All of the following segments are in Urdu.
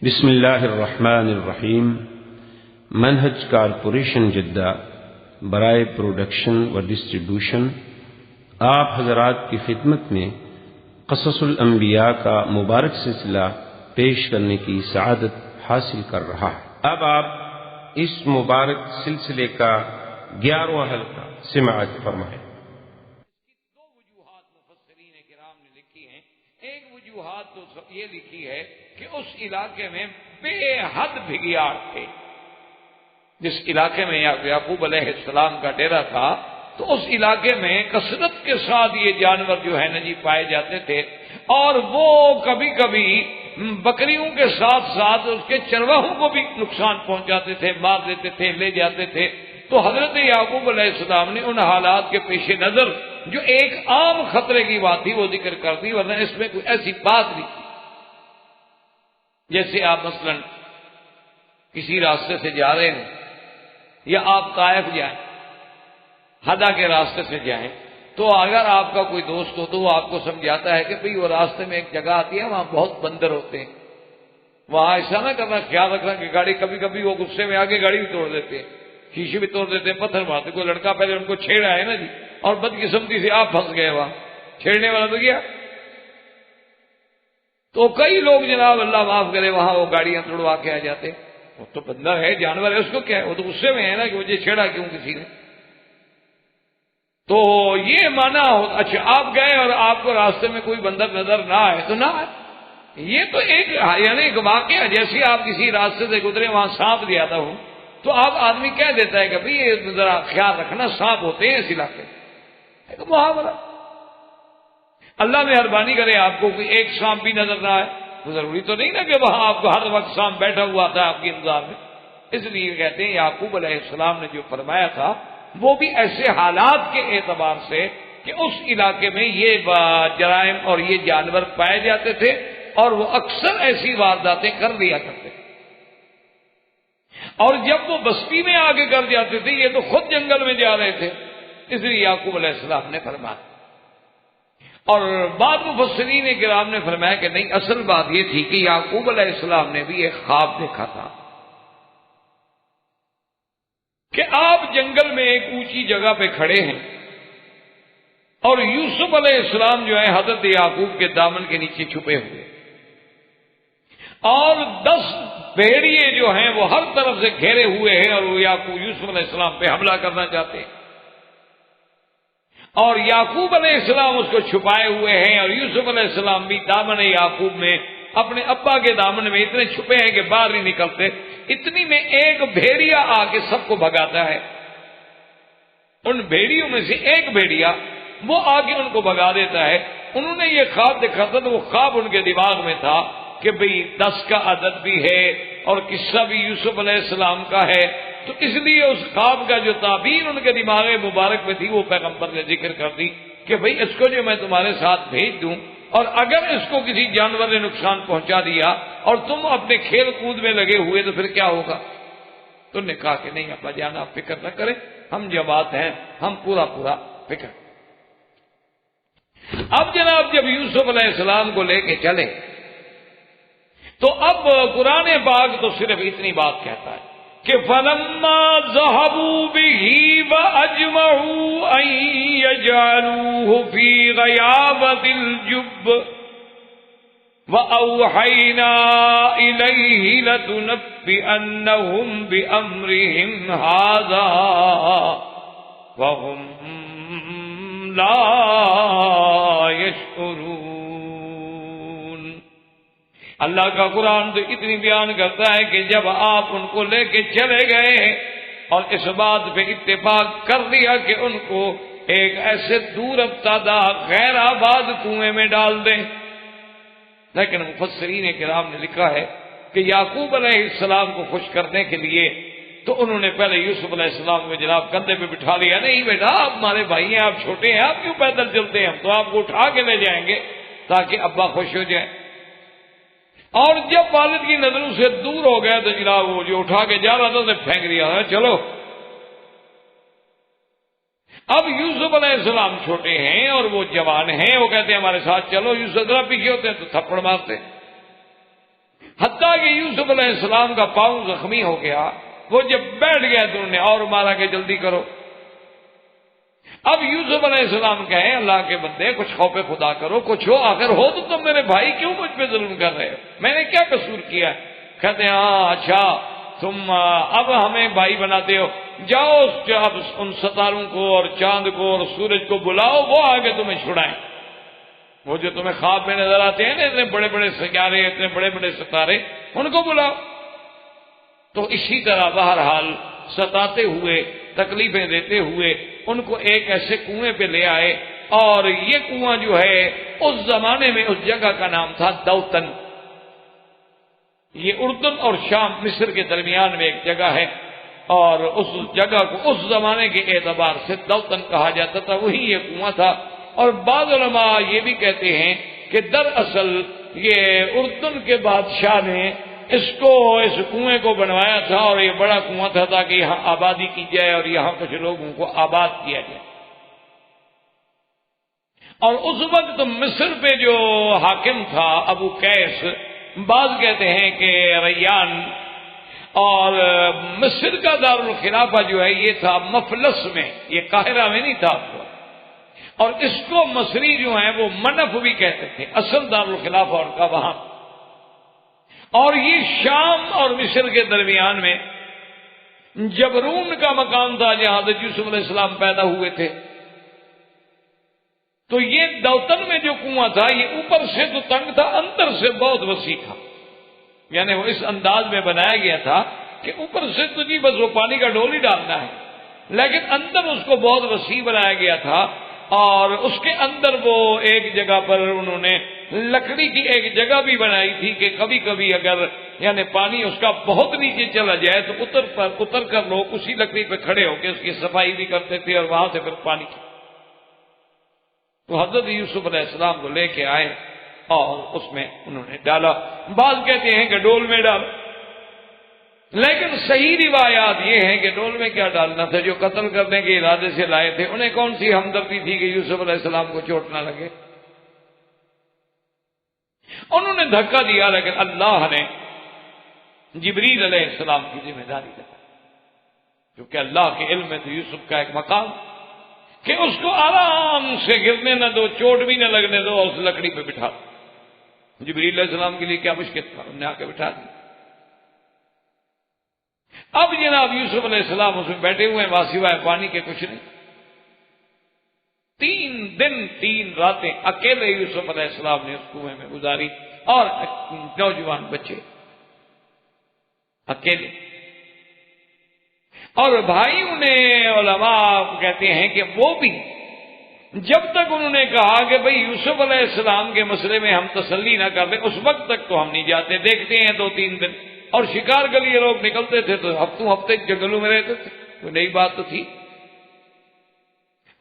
بسم اللہ الرحمن الرحیم۔ منہج کارپوریشن جدہ برائے پروڈکشن و ڈسٹریبیوشن آپ حضرات کی خدمت میں قصص الانبیاء کا مبارک سلسلہ پیش کرنے کی سعادت حاصل کر رہا ہے۔ اب آپ اس مبارک سلسلے کا 11واں حلقہ سماعت فرمائیں۔ دو وجوہات مفسرین کرام نے لکھی ہیں۔ ایک وجوہات تو یہ لکھی ہے کہ اس علاقے میں بے حد بھگیاڑ تھے۔ جس علاقے میں یعقوب علیہ السلام کا ڈیرا تھا تو اس علاقے میں کثرت کے ساتھ یہ جانور جو ہے نا جی پائے جاتے تھے، اور وہ کبھی کبھی بکریوں کے ساتھ ساتھ اس کے چرواہوں کو بھی نقصان پہنچاتے تھے، مار دیتے تھے، لے جاتے تھے۔ تو حضرت یعقوب علیہ السلام نے ان حالات کے پیش نظر جو ایک عام خطرے کی بات تھی وہ ذکر کر دی، ورنہ اس میں کوئی ایسی بات نہیں تھی۔ جیسے آپ مثلا کسی راستے سے جا رہے ہیں یا آپ طائف جائیں، ہدا کے راستے سے جائیں، تو اگر آپ کا کوئی دوست ہو تو وہ آپ کو سمجھاتا ہے کہ بھئی وہ راستے میں ایک جگہ آتی ہے وہاں بہت بندر ہوتے ہیں، وہاں ایسا نہ کرنا، خیال رکھنا کہ گاڑی کبھی کبھی وہ غصے میں آگے گاڑی بھی توڑ دیتے ہیں، شیشے بھی توڑ دیتے ہیں، پتھر مارتے۔ کوئی لڑکا پہلے ان کو چھیڑا ہے نا جی، اور بدقسمتی سے آپ پھنس گئے وہاں، چھیڑنے والا تو گیا۔ تو کئی لوگ جناب اللہ معاف کرے وہاں وہ گاڑیاں توڑوا کے آ جاتے۔ وہ تو بندر ہے، جانور ہے، اس کو کیا ہے، وہ تو غصے میں ہے نا کہ مجھے چھیڑا کیوں کسی نے۔ تو یہ مانا ہو، اچھا آپ گئے اور آپ کو راستے میں کوئی بندر نظر نہ آئے تو نہ آئے، یہ تو ایک یعنی ایک واقعہ۔ جیسے آپ کسی راستے سے گزرے وہاں سانپ زیادہ ہو تو آپ آدمی کہہ دیتا ہے کہ بھئی یہ ذرا خیال رکھنا سانپ ہوتے ہیں اس علاقے میں، ایک محاورہ۔ اللہ مہربانی کرے آپ کو کوئی ایک سانپ بھی نظر نہ آئے تو ضروری تو نہیں نا کہ وہاں آپ کو ہر وقت سانپ بیٹھا ہوا تھا آپ کے انتظار میں۔ اس لیے کہتے ہیں یعقوب علیہ السلام نے جو فرمایا تھا وہ بھی ایسے حالات کے اعتبار سے کہ اس علاقے میں یہ جرائم اور یہ جانور پائے جاتے تھے، اور وہ اکثر ایسی وارداتیں کر لیا کرتے تھے، اور جب وہ بستی میں آگے کر جاتے تھے یہ تو خود جنگل میں جا رہے تھے، اس لیے یعقوب علیہ السلام نے فرمایا۔ اور بعض مفسرین کرام نے فرمایا کہ نہیں، اصل بات یہ تھی کہ یعقوب علیہ السلام نے بھی ایک خواب دیکھا تھا کہ آپ جنگل میں ایک اونچی جگہ پہ کھڑے ہیں اور یوسف علیہ السلام جو ہے حضرت یعقوب کے دامن کے نیچے چھپے ہوئے، اور 10 بھیڑیے جو ہیں وہ ہر طرف سے گھیرے ہوئے ہیں اور وہ یوسف علیہ السلام پہ حملہ کرنا چاہتے ہیں، اور یعقوب علیہ السلام اس کو چھپائے ہوئے ہیں، اور یوسف علیہ السلام بھی دامن یعقوب میں اپنے ابا کے دامن میں اتنے چھپے ہیں کہ باہر نہیں نکلتے۔ اتنی میں ایک بھیڑیا آ کے سب کو بھگاتا ہے، ان بھیڑیوں میں سے ایک بھیڑیا وہ آ کے ان کو بھگا دیتا ہے۔ انہوں نے یہ خواب دیکھا تھا تو وہ خواب ان کے دماغ میں تھا کہ بھئی 10 کا عدد بھی ہے اور قصہ بھی یوسف علیہ السلام کا ہے، تو اس لیے اس خواب کا جو تعبیر ان کے دماغ مبارک میں تھی وہ پیغمبر نے ذکر کر دی کہ بھئی اس کو جو میں تمہارے ساتھ بھیج دوں، اور اگر اس کو کسی جانور نے نقصان پہنچا دیا اور تم اپنے کھیل کود میں لگے ہوئے تو پھر کیا ہوگا؟ تو نے کہا کہ نہیں ابا جان آپ فکر نہ کریں، ہم جماعت ہیں، ہم پورا فکر۔ اب جناب جب یوسف علیہ السلام کو لے کے چلے تو اب قرآن پاک تو صرف اتنی بات کہتا ہے کہ فَلَمَّا ذَهَبُوا بِهِ وَأَجْمَعُوا أَن يَجْعَلُوهُ فِي غَيَابَتِ الْجُبِّ وَأَوْحَيْنَا إِلَيْهِ لَتُنَبِّئَنَّهُم بِأَمْرِهِمْ هَٰذَا وَهُمْ لَا يَشْعُرُونَ۔ اللہ کا قرآن تو اتنی بیان کرتا ہے کہ جب آپ ان کو لے کے چلے گئے اور اس بات پہ اتفاق کر لیا کہ ان کو ایک ایسے دور افتادہ غیر آباد کنویں میں ڈال دیں، لیکن مفسرین کرام نے لکھا ہے کہ یعقوب علیہ السلام کو خوش کرنے کے لیے تو انہوں نے پہلے یوسف علیہ السلام کو جناب کندھے پہ بٹھا لیا۔ نہیں بیٹا آپ ہمارے بھائی ہیں، آپ چھوٹے ہیں، آپ کیوں پیدل چلتے ہیں، ہم تو آپ کو اٹھا کے لے جائیں گے تاکہ ابا خوش ہو جائیں۔ اور جب والد کی نظروں سے دور ہو گیا تو جناب وہ جو اٹھا کے جا رہا تھا اسے پھینک دیا، چلو۔ اب یوسف علیہ السلام چھوٹے ہیں اور وہ جوان ہیں، وہ کہتے ہیں ہمارے ساتھ چلو۔ یوسف ذرا پیچھے ہوتے ہیں تو تھپڑ مارتے۔ حتیٰ کہ یوسف علیہ السلام کا پاؤں زخمی ہو گیا. وہ جب بیٹھ گیا تو انہوں نے اور مارا کہ جلدی کرو. اب یوسف علیہ السلام کہیں اللہ کے بندے کچھ خوف خدا کرو, کچھ ہو, آخر ہو تو تم میرے بھائی کیوں مجھ پہ ظلم کر رہے ہو, میں نے کیا قصور کیا ہے؟ کہتے ہیں ہاں اچھا تم اب ہمیں بھائی بناتے ہو, جاؤ اب ان ستاروں کو اور چاند کو اور سورج کو بلاؤ, وہ آگے تمہیں چھڑائیں. وہ جو تمہیں خواب میں نظر آتے ہیں نا اتنے بڑے بڑے سیارے, اتنے بڑے بڑے ستارے, ان کو بلاؤ. تو اسی طرح بہرحال ستاتے ہوئے, تکلیفیں دیتے ہوئے ان کو ایک ایسے کنویں پہ لے آئے, اور یہ کنواں جو ہے اس زمانے میں اس جگہ کا نام تھا دوتن. یہ اردن اور شام مصر کے درمیان میں ایک جگہ ہے, اور اس جگہ کو اس زمانے کے اعتبار سے دوتن کہا جاتا تھا, وہی یہ کنواں تھا. اور بعض علماء یہ بھی کہتے ہیں کہ دراصل یہ اردن کے بادشاہ نے اس کنویں کو بنوایا تھا, اور یہ بڑا کنواں تھا تاکہ یہاں آبادی کی جائے اور یہاں کچھ لوگوں کو آباد کیا جائے. اور اس وقت مصر پہ جو حاکم تھا ابو قیس, بعض کہتے ہیں کہ ریان, اور مصر کا دارالخلافہ جو ہے یہ تھا مفلس میں, یہ قاہرہ میں نہیں تھا. اور اس کو مصری جو ہیں وہ منف بھی کہتے تھے, اصل دارالخلافہ ان کا وہاں. اور یہ شام اور مصر کے درمیان میں جبرون کا مقام تھا جہاں حضرت یوسف علیہ السلام پیدا ہوئے تھے. تو یہ دوتن میں جو کنواں تھا یہ اوپر سے تو تنگ تھا, اندر سے بہت وسیع تھا. یعنی وہ اس انداز میں بنایا گیا تھا کہ اوپر سے تو جی بس وہ پانی کا ڈول ہی ڈالنا ہے, لیکن اندر اس کو بہت وسیع بنایا گیا تھا. اور اس کے اندر وہ ایک جگہ پر انہوں نے لکڑی کی ایک جگہ بھی بنائی تھی کہ کبھی کبھی اگر یعنی پانی اس کا بہت نیچے چلا جائے تو اتر کر لوگ اسی لکڑی پہ کھڑے ہو کے اس کی صفائی بھی کرتے تھے, اور وہاں سے پھر پانی. تو حضرت یوسف علیہ السلام کو لے کے آئے اور اس میں انہوں نے ڈالا. بعض کہتے ہیں کہ ڈول میں ڈالا, لیکن صحیح روایات یہ ہیں کہ ڈول میں کیا ڈالنا تھا. جو قتل کرنے کے ارادے سے لائے تھے انہیں کون سی ہمدردی تھی کہ یوسف علیہ السلام کو چوٹ نہ لگے. انہوں نے دھکا دیا, لیکن اللہ نے جبریل علیہ السلام کی ذمہ داری لگائی, کیونکہ اللہ کے علم میں تو یوسف کا ایک مقام کہ اس کو آرام سے گرنے نہ دو, چوٹ بھی نہ لگنے دو, اور اس لکڑی پہ بٹھا دو. جبریل علیہ السلام کے لیے کیا مشکل تھا, انہوں نے آ کے بٹھا دیا. اب جناب یوسف علیہ السلام اس میں بیٹھے ہوئے ہیں, سوائے پانی کے کچھ نہیں. 3 دن 3 راتیں اکیلے یوسف علیہ السلام نے اس کنویں میں گزاری, اور نوجوان بچے اکیلے. اور بھائیوں نے علماء کہتے ہیں کہ وہ بھی جب تک انہوں نے کہا کہ بھئی یوسف علیہ السلام کے مسئلے میں ہم تسلی نہ کر لیں, اس وقت تک تو ہم نہیں جاتے. دیکھتے ہیں 2-3 دن, اور شکار کے لیے لوگ نکلتے تھے تو ہفتے جنگلوں میں رہتے تھے, کوئی نئی بات تو تھی.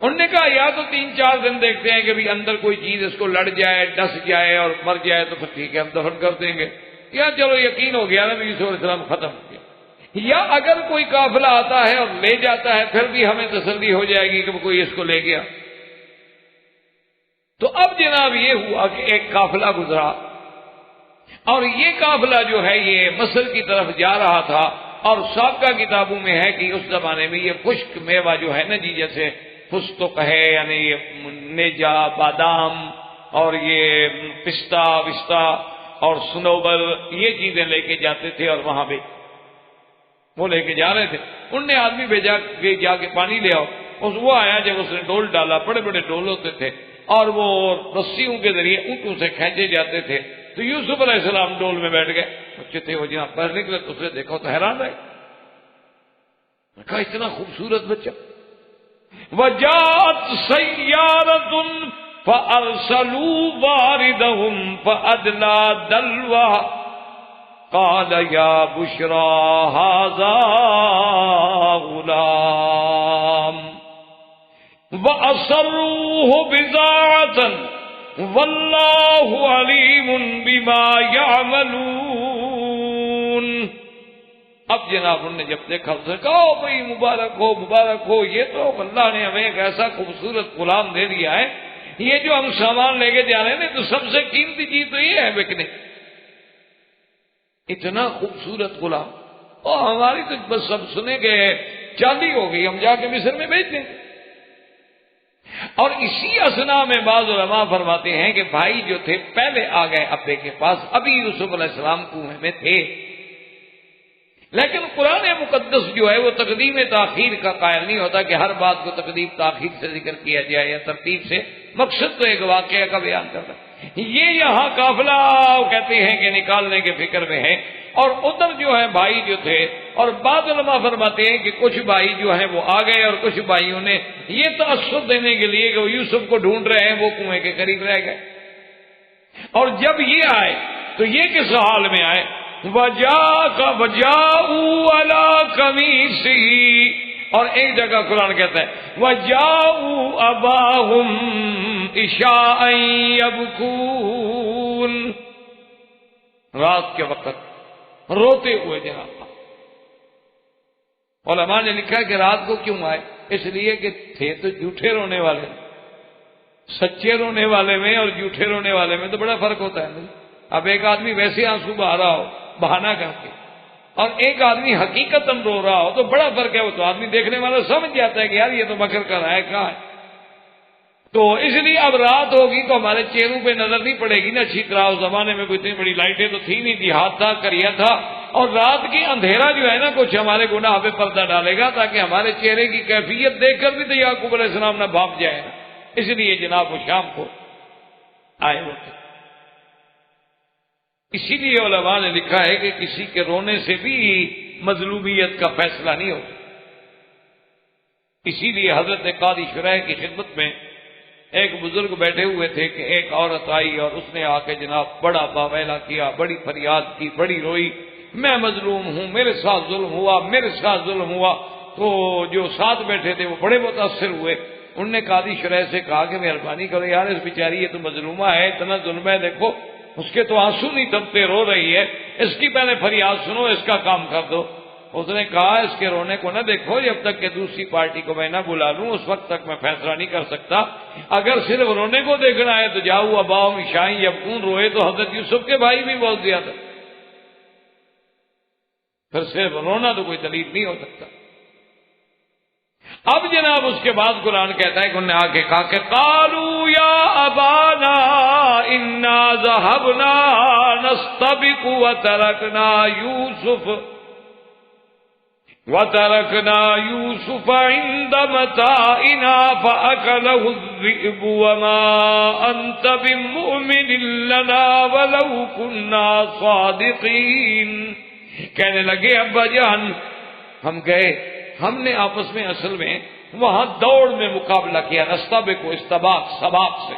انہوں نے کہا یا تو 3-4 دن دیکھتے ہیں کہ بھی اندر کوئی چیز اس کو لڑ جائے, ڈس جائے اور مر جائے تو پھر ٹھیک ہے ہم دفن کر دیں گے, یا چلو یقین ہو گیا نا بھی یوسف علیہ السلام ختم ہو گیا. یا اگر کوئی قافلہ آتا ہے اور لے جاتا ہے پھر بھی ہمیں تسلی ہو جائے گی کہ کوئی اس کو لے گیا. تو اب جناب یہ ہوا کہ ایک قافلہ گزرا, اور یہ قافلہ جو ہے یہ مصر کی طرف جا رہا تھا. اور سابقہ کتابوں میں ہے کہ اس زمانے میں یہ خشک میوہ جو ہے نا جی, جیسے فستق ہے یعنی یہ نیجا, بادام, اور یہ پستہ وسطہ اور سنوبر, یہ چیزیں لے کے جاتے تھے اور وہاں پہ وہ لے کے جا رہے تھے. ان نے آدمی بھیجا کہ جا کے پانی لے آؤ. وہ آیا, جب اس نے ڈول ڈالا, بڑے بڑے ڈول ہوتے تھے اور وہ رسیوں کے ذریعے اونٹوں سے کھینچے جاتے تھے. تو یوسف علیہ السلام ڈول میں بیٹھ گئے, بچے تھے وہ جہاں باہر نکلے تو اسے دیکھو تو حیران رہے, کہا اتنا خوبصورت بچہ. وجاءت سیارۃ فارسلوا واردہم فادلی دلوہ قال یا بشرا ھذا غلام واسروہ بضاعۃ واللہ علیم بما یعملون. اب جناب انہوں نے جب دیکھا اسے کہا بھائی مبارک ہو, یہ تو اللہ نے ہمیں ایک ایسا خوبصورت غلام دے دیا ہے, یہ جو ہم سامان لے کے جا رہے ہیں تو سب سے قیمتی چیز تو یہ ہے بکنے. اتنا خوبصورت غلام، اور ہماری تو بس سب سنے گئے چاندی ہو گئی، ہم جا کے مصر میں بیچ دیں گے۔ اور اسی اسنا میں بعض علماء فرماتے ہیں کہ بھائی جو تھے پہلے آ گئے ابے کے پاس، ابھی یوسف علیہ السلام کنویں میں تھے، لیکن قرآن مقدس جو ہے وہ تقدیم تاخیر کا قائل نہیں ہوتا کہ ہر بات کو تقدیم تاخیر سے ذکر کیا جائے یا ترتیب سے، مقصد تو ایک واقعہ کا بیان کرتا ہے۔ یہ یہاں قافلہ کہتے ہیں کہ نکالنے کے فکر میں ہے، اور ادھر جو ہے بھائی جو تھے، اور بعض علماء فرماتے ہیں کہ کچھ بھائی جو ہیں وہ آ گئے، اور کچھ بھائیوں نے یہ تأثر دینے کے لیے کہ وہ یوسف کو ڈھونڈ رہے ہیں وہ کنویں کے قریب رہ گئے، اور جب یہ آئے تو یہ کس حال میں آئے، وَجَاءُوا عَلَىٰ قَمِيصِهِ، اور ایک جگہ قرآن کہتا ہے وَجَاءُوا أَبَاهُمْ عِشَاءً يَبْكُونَ، رات کے وقت روتے ہوئے جناب۔ علماء نے لکھا کہ رات کو کیوں آئے، اس لیے کہ تھے تو جھوٹے رونے والے، سچے رونے والے میں اور جھوٹے رونے والے میں تو بڑا فرق ہوتا ہے۔ اب ایک آدمی ویسے آنسو بہا رہا ہو بہانہ کر کے، اور ایک آدمی حقیقتاً رو رہا ہو تو بڑا فرق ہے، وہ تو آدمی دیکھنے والا سمجھ جاتا ہے کہ یار یہ تو مکر کر رہا ہے، کہاں ہے۔ تو اس لیے اب رات ہوگی تو ہمارے چہروں پہ نظر نہیں پڑے گی نا اچھی طرح، اس زمانے میں کوئی اتنی بڑی لائٹیں تو تھی نہیں، دیہات تھا، کریا تھا، اور رات کی اندھیرا جو ہے نا کچھ ہمارے گناہ پہ پردہ ڈالے گا تاکہ ہمارے چہرے کی کیفیت دیکھ کر بھی تو یعقوب علیہ السلام نہ بھاپ جائے نا، اس لیے جناب وہ شام کو آئے ہوتے۔ اسی لیے علماء نے لکھا ہے کہ کسی کے رونے سے بھی مظلومیت کا فیصلہ نہیں ہوتا، اسی لیے حضرت قاضی شرح کی خدمت میں ایک بزرگ بیٹھے ہوئے تھے کہ ایک عورت آئی اور اس نے آ کے جناب بڑا باویلا کیا، بڑی فریاد کی، بڑی روئی، میں مظلوم ہوں، میرے ساتھ ظلم ہوا، میرے ساتھ ظلم ہوا۔ تو جو ساتھ بیٹھے تھے وہ بڑے متاثر ہوئے، انہوں نے قاضی شرح سے کہا کہ مہربانی کرو یار، اس بیچاری یہ تو مظلومہ ہے، اتنا ظلم ہے، دیکھو اس کے تو آنسو نہیں تھمتے، رو رہی ہے، اس کی پہلے فریاد سنو، اس کا کام کر دو۔ اس نے کہا اس کے رونے کو نہ دیکھو، جب تک کہ دوسری پارٹی کو میں نہ بلا لوں اس وقت تک میں فیصلہ نہیں کر سکتا، اگر صرف رونے کو دیکھنا ہے تو جاؤ اباؤ عشاء یبکون، روئے تو حضرت یوسف کے بھائی بھی بہت زیادہ، پھر صرف رونا تو کوئی دلیل نہیں ہو سکتا۔ اب جناب اس کے بعد قرآن کہتا ہے کہ انہوں نے آ کے کہا کہ قالوا یا ابانا انا ذهبنا نستبق وتركنا يوسف عند متاعنا فأكله الذئب وما أنت بمؤمن لنا ولو كنا صادقين۔ کہنے لگے ابا جان ہم گئے، ہم نے آپس میں اصل میں وہاں دوڑ میں مقابلہ کیا، نستبق استباق سباق سے،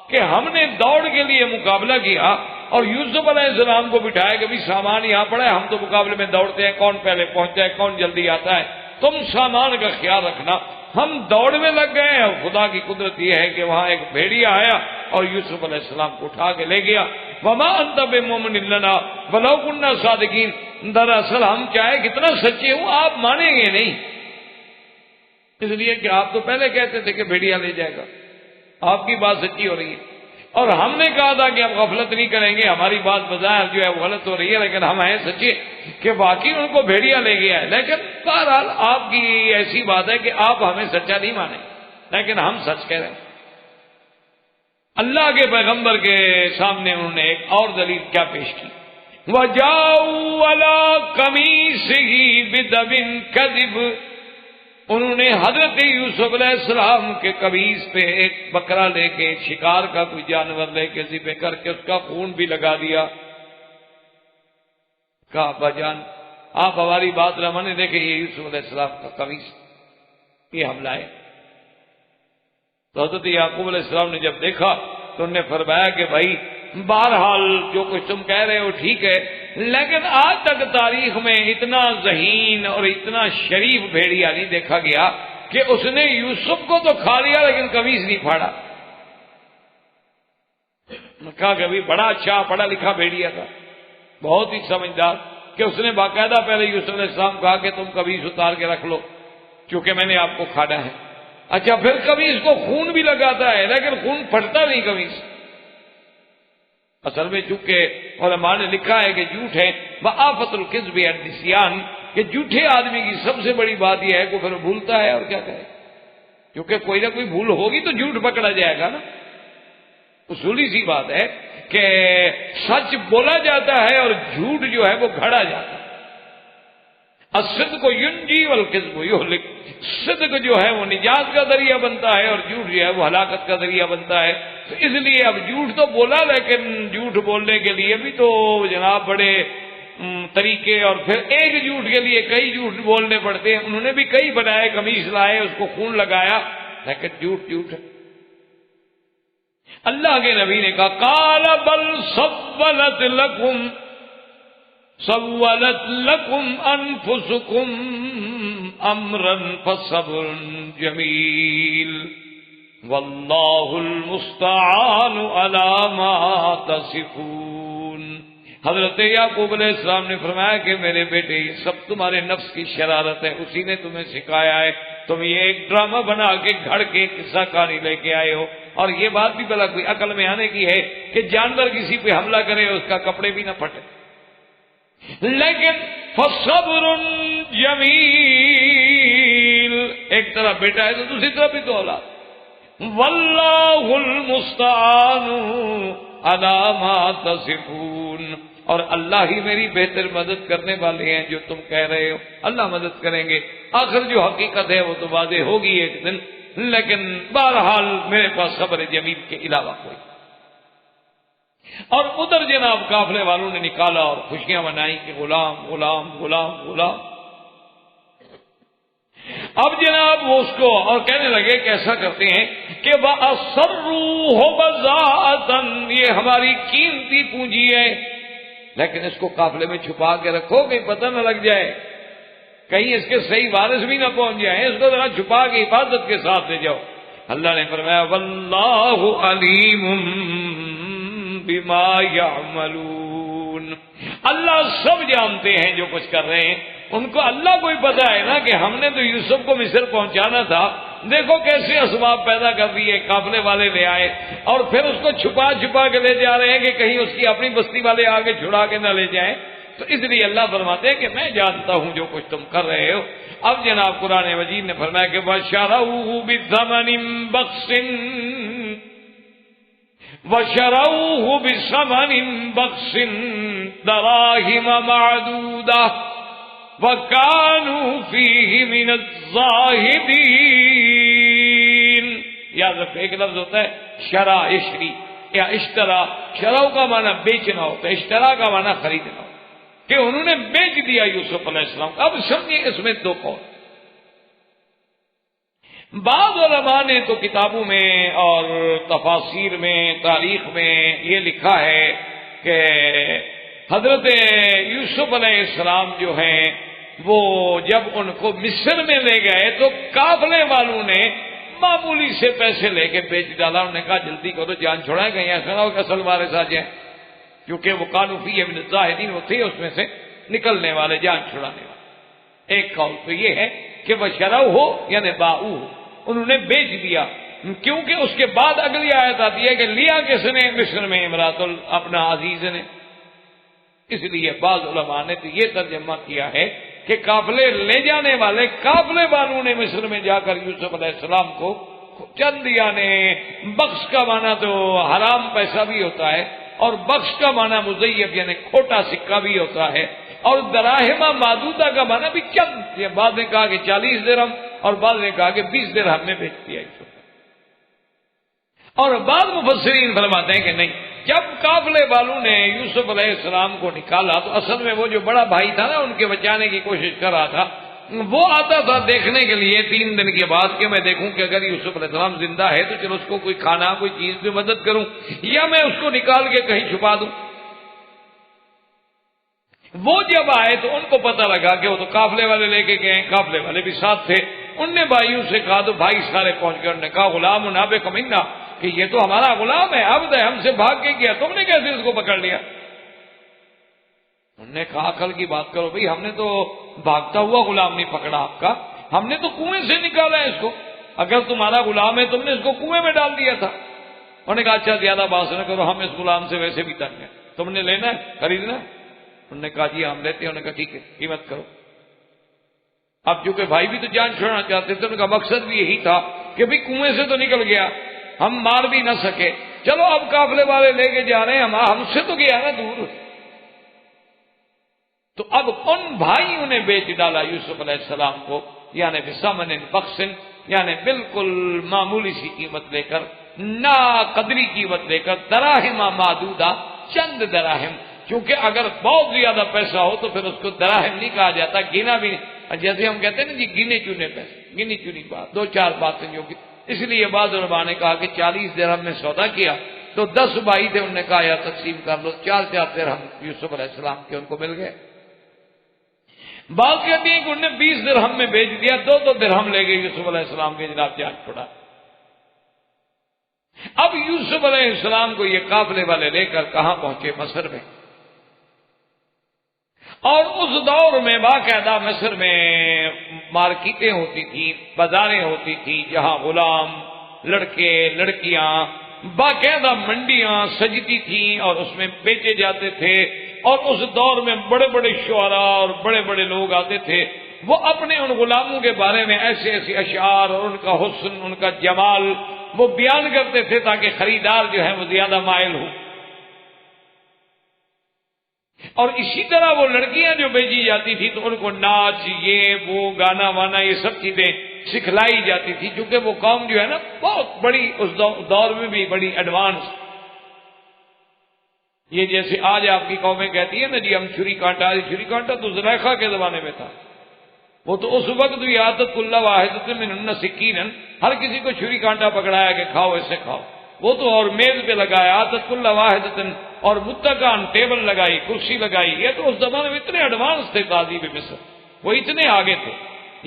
کہ ہم نے دوڑ کے لیے مقابلہ کیا اور یوسف علیہ السلام کو بٹھایا کہ بھی سامان یہاں پڑا ہے، ہم تو مقابلے میں دوڑتے ہیں کون پہلے پہنچتا ہے، کون جلدی آتا ہے، تم سامان کا خیال رکھنا۔ ہم دوڑ میں لگ گئے اور خدا کی قدرت یہ ہے کہ وہاں ایک بھیڑیا آیا اور یوسف علیہ السلام کو اٹھا کے لے گیا۔ وما انت بمؤمن لنا ولو كنا صادقین، دراصل ہم چاہے کتنا سچے ہوں آپ مانیں گے نہیں، اس لیے کہ آپ تو پہلے کہتے تھے کہ بھیڑیا لے جائے گا، آپ کی بات سچی ہو رہی ہے، اور ہم نے کہا تھا کہ ہم غفلت نہیں کریں گے، ہماری بات بظاہر جو ہے وہ غلط ہو رہی ہے، لیکن ہم ہیں سچے کہ واقعی ان کو بھیڑیا لے گیا ہے۔ لیکن بہرحال آپ کی ایسی بات ہے کہ آپ ہمیں سچا نہیں مانیں، لیکن ہم سچ کہہ رہے ہیں۔ اللہ کے پیغمبر کے سامنے انہوں نے ایک اور دلیل کیا پیش کی، وَجَاءُوا عَلَىٰ قَمِيصِهِ بِدَمٍ كَذِبٍ، انہوں نے حضرت یوسف علیہ السلام کے قمیص پہ ایک بکرا لے کے، ایک شکار کا کوئی جانور لے کے ذبح کر کے اس کا خون بھی لگا دیا۔ کہا ابا جان آپ ہماری بات نہ مانے، دیکھیں یہ یوسف علیہ السلام کا قمیص، یہ حملہ ہے۔ تو حضرت یعقوب علیہ السلام نے جب دیکھا تو انہوں نے فرمایا کہ بھائی بہرحال جو کچھ تم کہہ رہے ہو ٹھیک ہے، لیکن آج تک تاریخ میں اتنا ذہین اور اتنا شریف بھیڑیا نہیں دیکھا گیا کہ اس نے یوسف کو تو کھا لیا لیکن قمیص نہیں پھاڑا۔ کہا کہ بڑا اچھا پڑھا لکھا بھیڑیا تھا، بہت ہی سمجھدار، کہ اس نے باقاعدہ پہلے یوسف علیہ السلام کہا کہ تم قمیص اتار کے رکھ لو چونکہ میں نے آپ کو کھانا ہے۔ اچھا پھر قمیص کو خون بھی لگاتا ہے لیکن خون پھٹتا نہیں قمیص، اصل میں چونکہ علماء نے لکھا ہے کہ جھوٹ ہے وآفت الکذب النسیان، کہ جھوٹے آدمی کی سب سے بڑی بات یہ ہے کہ پھر بھولتا ہے اور کیا کرے، کیونکہ کوئی نہ کوئی بھول ہوگی تو جھوٹ پکڑا جائے گا نا۔ اصولی سی بات ہے کہ سچ بولا جاتا ہے اور جھوٹ جو ہے وہ گھڑا جاتا ہے۔ الصدق ینجی والکذب یہلک، صدق جو ہے وہ نجات کا ذریعہ بنتا ہے اور جھوٹ جو ہے وہ ہلاکت کا ذریعہ بنتا ہے۔ تو اس لیے اب جھوٹ تو بولا، لیکن جھوٹ بولنے کے لیے بھی تو جناب بڑے طریقے، اور پھر ایک جھوٹ کے لیے کئی جھوٹ بولنے پڑتے ہیں۔ انہوں نے بھی کئی بنائے، قمیص لائے، اس کو خون لگایا، لیکن جھوٹ جھوٹ ہے۔ اللہ کے نبی نے کہا قال بل سولت لکم انفسکم امرا فصبر جمیل واللہ المستعان علی ما تصفون۔ حضرت یعقوب علیہ السلام نے فرمایا کہ میرے بیٹے یہ سب تمہارے نفس کی شرارت ہے، اسی نے تمہیں سکھایا ہے، تم یہ ایک ڈرامہ بنا کے گھڑ کے قصہ کہانی لے کے آئے ہو، اور یہ بات بھی بلا کوئی عقل میں آنے کی ہے کہ جانور کسی پہ حملہ کرے اس کا کپڑے بھی نہ پھٹے، لیکن فصبر جمیل، ایک طرف بیٹا ہے تو دوسری طرف بھی تو اولاد، واللہ المستعان علی ما تصفون، اور اللہ ہی میری بہتر مدد کرنے والے ہیں، جو تم کہہ رہے ہو اللہ مدد کریں گے۔ آخر جو حقیقت ہے وہ تو واضح ہوگی ایک دن، لیکن بہرحال میرے پاس صبر جمیل کے علاوہ کوئی۔ اور ادھر جناب قافلے والوں نے نکالا اور خوشیاں منائی کہ غلام غلام غلام غلام۔ اب جناب وہ اس کو اور کہنے لگے کہ ایسا کرتے ہیں کہ وَأَسَرُّوهُ بَضَاعَةً، یہ ہماری قیمتی پونجی ہے، لیکن اس کو قافلے میں چھپا کے رکھو کہیں پتہ نہ لگ جائے، کہیں اس کے صحیح وارث بھی نہ پہنچ جائیں، اس کو ذرا چھپا کے حفاظت کے ساتھ لے جاؤ۔ اللہ نے فرمایا واللہ علیم بما یعملون، اللہ سب جانتے ہیں جو کچھ کر رہے ہیں، ان کو اللہ کو ہی پتا ہے نا کہ ہم نے تو یوسف کو مصر پہنچانا تھا، دیکھو کیسے اسباب پیدا کر دیے، قافلے والے لے آئے اور پھر اس کو چھپا چھپا کے لے جا رہے ہیں کہ کہیں اس کی اپنی بستی والے آگے چھڑا کے نہ لے جائیں۔ تو اس لیے اللہ فرماتے ہیں کہ میں جانتا ہوں جو کچھ تم کر رہے ہو۔ اب جناب قرآن مجید نے فرمایا کہ وَشَرَوْهُ بِثَمَنٍ بَخْسٍ وَشَرَوْهُ بِثَمَنٍ بَخْسٍ دَرَاهِمَ مَعْدُودَةٍ وَكَانُوا فِيهِ مِنَ الزَّاهِدِينَ۔ یاد رکھو ایک لفظ ہوتا ہے شرا اشری یا اشترا، شراؤ کا معنی بیچنا ہوتا ہے، اشترا کا معنی خریدنا ہوتا ہے، کہ انہوں نے بیچ دیا یوسف علیہ السلام۔ اب سمجھیں اس میں دو قول، بعض علماء نے تو کتابوں میں اور تفاسیر میں تاریخ میں یہ لکھا ہے کہ حضرت یوسف علیہ السلام جو ہیں وہ جب ان کو مصر میں لے گئے تو قافلے والوں نے معمولی سے پیسے لے کے بیچ ڈالا، انہوں نے کہا جلدی کرو جان چھوڑائیں، کہیں ایسا نہ ہو کہ اصل وارث آ جائیں، کیونکہ وہ قانون فی من الزاہدین وہ تھے اس میں سے نکلنے والے، جان چھڑانے والے۔ ایک قول تو یہ ہے کہ وہ شرعو ہو یعنی باؤ ہو، انہوں نے بیچ دیا، کیونکہ اس کے بعد اگلی آیت آتی ہے کہ لیا کس نے مصر میں امرات اپنا عزیز نے۔ اس لیے بعض علماء نے تو یہ ترجمہ کیا ہے کہ قافلے لے جانے والے قافلے والوں نے مصر میں جا کر یوسف علیہ السلام کو چند یعنی بخش کا معنی تو حرام پیسہ بھی ہوتا ہے، اور بخش کا معنی مزیف یعنی کھوٹا سکہ بھی ہوتا ہے، اور دراہمہ معدودہ کا معنی بھی چند، یہ بعد نے کہا کہ 40 درہم اور بعد نے کہا کہ 20 درہم میں بیچ دیا یوسف۔ اور بعض مفسرین فرماتے ہیں کہ نہیں، جب قافلے والوں نے یوسف علیہ السلام کو نکالا تو اصل میں وہ جو بڑا بھائی تھا نا ان کے بچانے کی کوشش کر رہا تھا، وہ آتا تھا دیکھنے کے لیے 3 دن کے بعد کہ میں دیکھوں کہ اگر یوسف علیہ السلام زندہ ہے تو چلو اس کو کوئی کھانا کوئی چیز بھی مدد کروں، یا میں اس کو نکال کے کہیں چھپا دوں۔ وہ جب آئے تو ان کو پتہ لگا کہ وہ تو قافلے والے لے کے گئے، قافلے والے بھی ساتھ تھے، ان نے بھائیوں سے کہا تو بھائی سارے پہنچ گئے، انہوں نے کہا غلام نابغ منا، کہ یہ تو ہمارا غلام ہے، عبد ہے، ہم سے بھاگ کے گیا، تم نے کیسے اس کو پکڑ لیا؟ انہوں نے کہا عقل کی بات کرو بھائی، ہم نے تو بھاگتا ہوا غلام نہیں پکڑا آپ کا، ہم نے تو کنویں سے نکالا ہے اس کو، اگر تمہارا غلام ہے تم نے اس کو کنویں میں ڈال دیا تھا۔ انہوں نے کہا اچھا زیادہ بات نہ کرو، ہم اس غلام سے ویسے بھی تنگ ہیں، تم نے لینا ہے خریدنا ہے؟ انہوں نے کہا جی ہم لیتے ہیں۔ انہوں نے کہا ٹھیک ہے قیمت کرو۔ اب چونکہ بھائی بھی تو جان چھوڑنا چاہتے تھے، ان کا مقصد بھی یہی تھا کہ بھئی کنویں سے تو نکل گیا، ہم مار بھی نہ سکے، چلو اب قافلے والے لے کے جا رہے ہیں، ہم سے تو گیا نا دور۔ تو اب ان بھائیوں نے بیچ ڈالا یوسف علیہ السلام کو، یعنی بثمن بخس، یعنی بالکل معمولی سی قیمت لے کر، نا قدری قیمت لے کر، دراہم معدودہ، چند دراہم، کیونکہ اگر بہت زیادہ پیسہ ہو تو پھر اس کو دراہم نہیں کہا جاتا، گنا بھی نہیں، جیسے ہم کہتے ہیں نا جی گنے چنے پیسے، گنی چنی بات، دو چار باتیں جو کہ اس لیے بعض علماء نے کہا کہ 40 درہم میں سودا کیا تو 10 بھائی تھے، انہوں نے کہا یا تقسیم کر لو، 4 درہم یوسف علیہ السلام کے ان کو مل گئے۔ بعض کہتے ہیں کہ انہوں نے 20 درہم میں بیچ دیا، 2 درہم لے گئے یوسف علیہ السلام کے، جناب جان چھوڑا۔ اب یوسف علیہ السلام کو یہ قافلے والے لے کر کہاں پہنچے؟ مصر میں۔ اور اس دور میں باقاعدہ مصر میں مارکیٹیں ہوتی تھیں، بازاریں ہوتی تھیں، جہاں غلام، لڑکے، لڑکیاں، باقاعدہ منڈیاں سجتی تھیں اور اس میں بیچے جاتے تھے۔ اور اس دور میں بڑے بڑے شعراء اور بڑے بڑے لوگ آتے تھے، وہ اپنے ان غلاموں کے بارے میں ایسے ایسے اشعار اور ان کا حسن، ان کا جمال وہ بیان کرتے تھے تاکہ خریدار جو ہے وہ زیادہ مائل ہو۔ اور اسی طرح وہ لڑکیاں جو بیچی جاتی تھی تو ان کو ناچ، یہ وہ گانا وانا، یہ سب چیزیں سکھلائی جاتی تھی، چونکہ وہ قوم جو ہے نا بہت بڑی، اس دور میں بھی بڑی ایڈوانس۔ یہ جیسے آج آپ کی قومیں کہتی ہیں نا جی ہم چھری کانٹا، چھری کانٹا تو زلیخا کے زمانے میں تھا، وہ تو اس وقت بھی عادت اللہ واحد من سکینن، ہر کسی کو چھری کانٹا پکڑایا کہ کھاؤ ایسے کھاؤ، وہ تو اور میز پہ لگایا عادت اللہ واحد، اور متکان ٹیبل لگائی، کرسی لگائی۔ یہ تو اس زمانے میں اتنے ایڈوانس تھے تہذیب مصر، وہ اتنے آگے تھے۔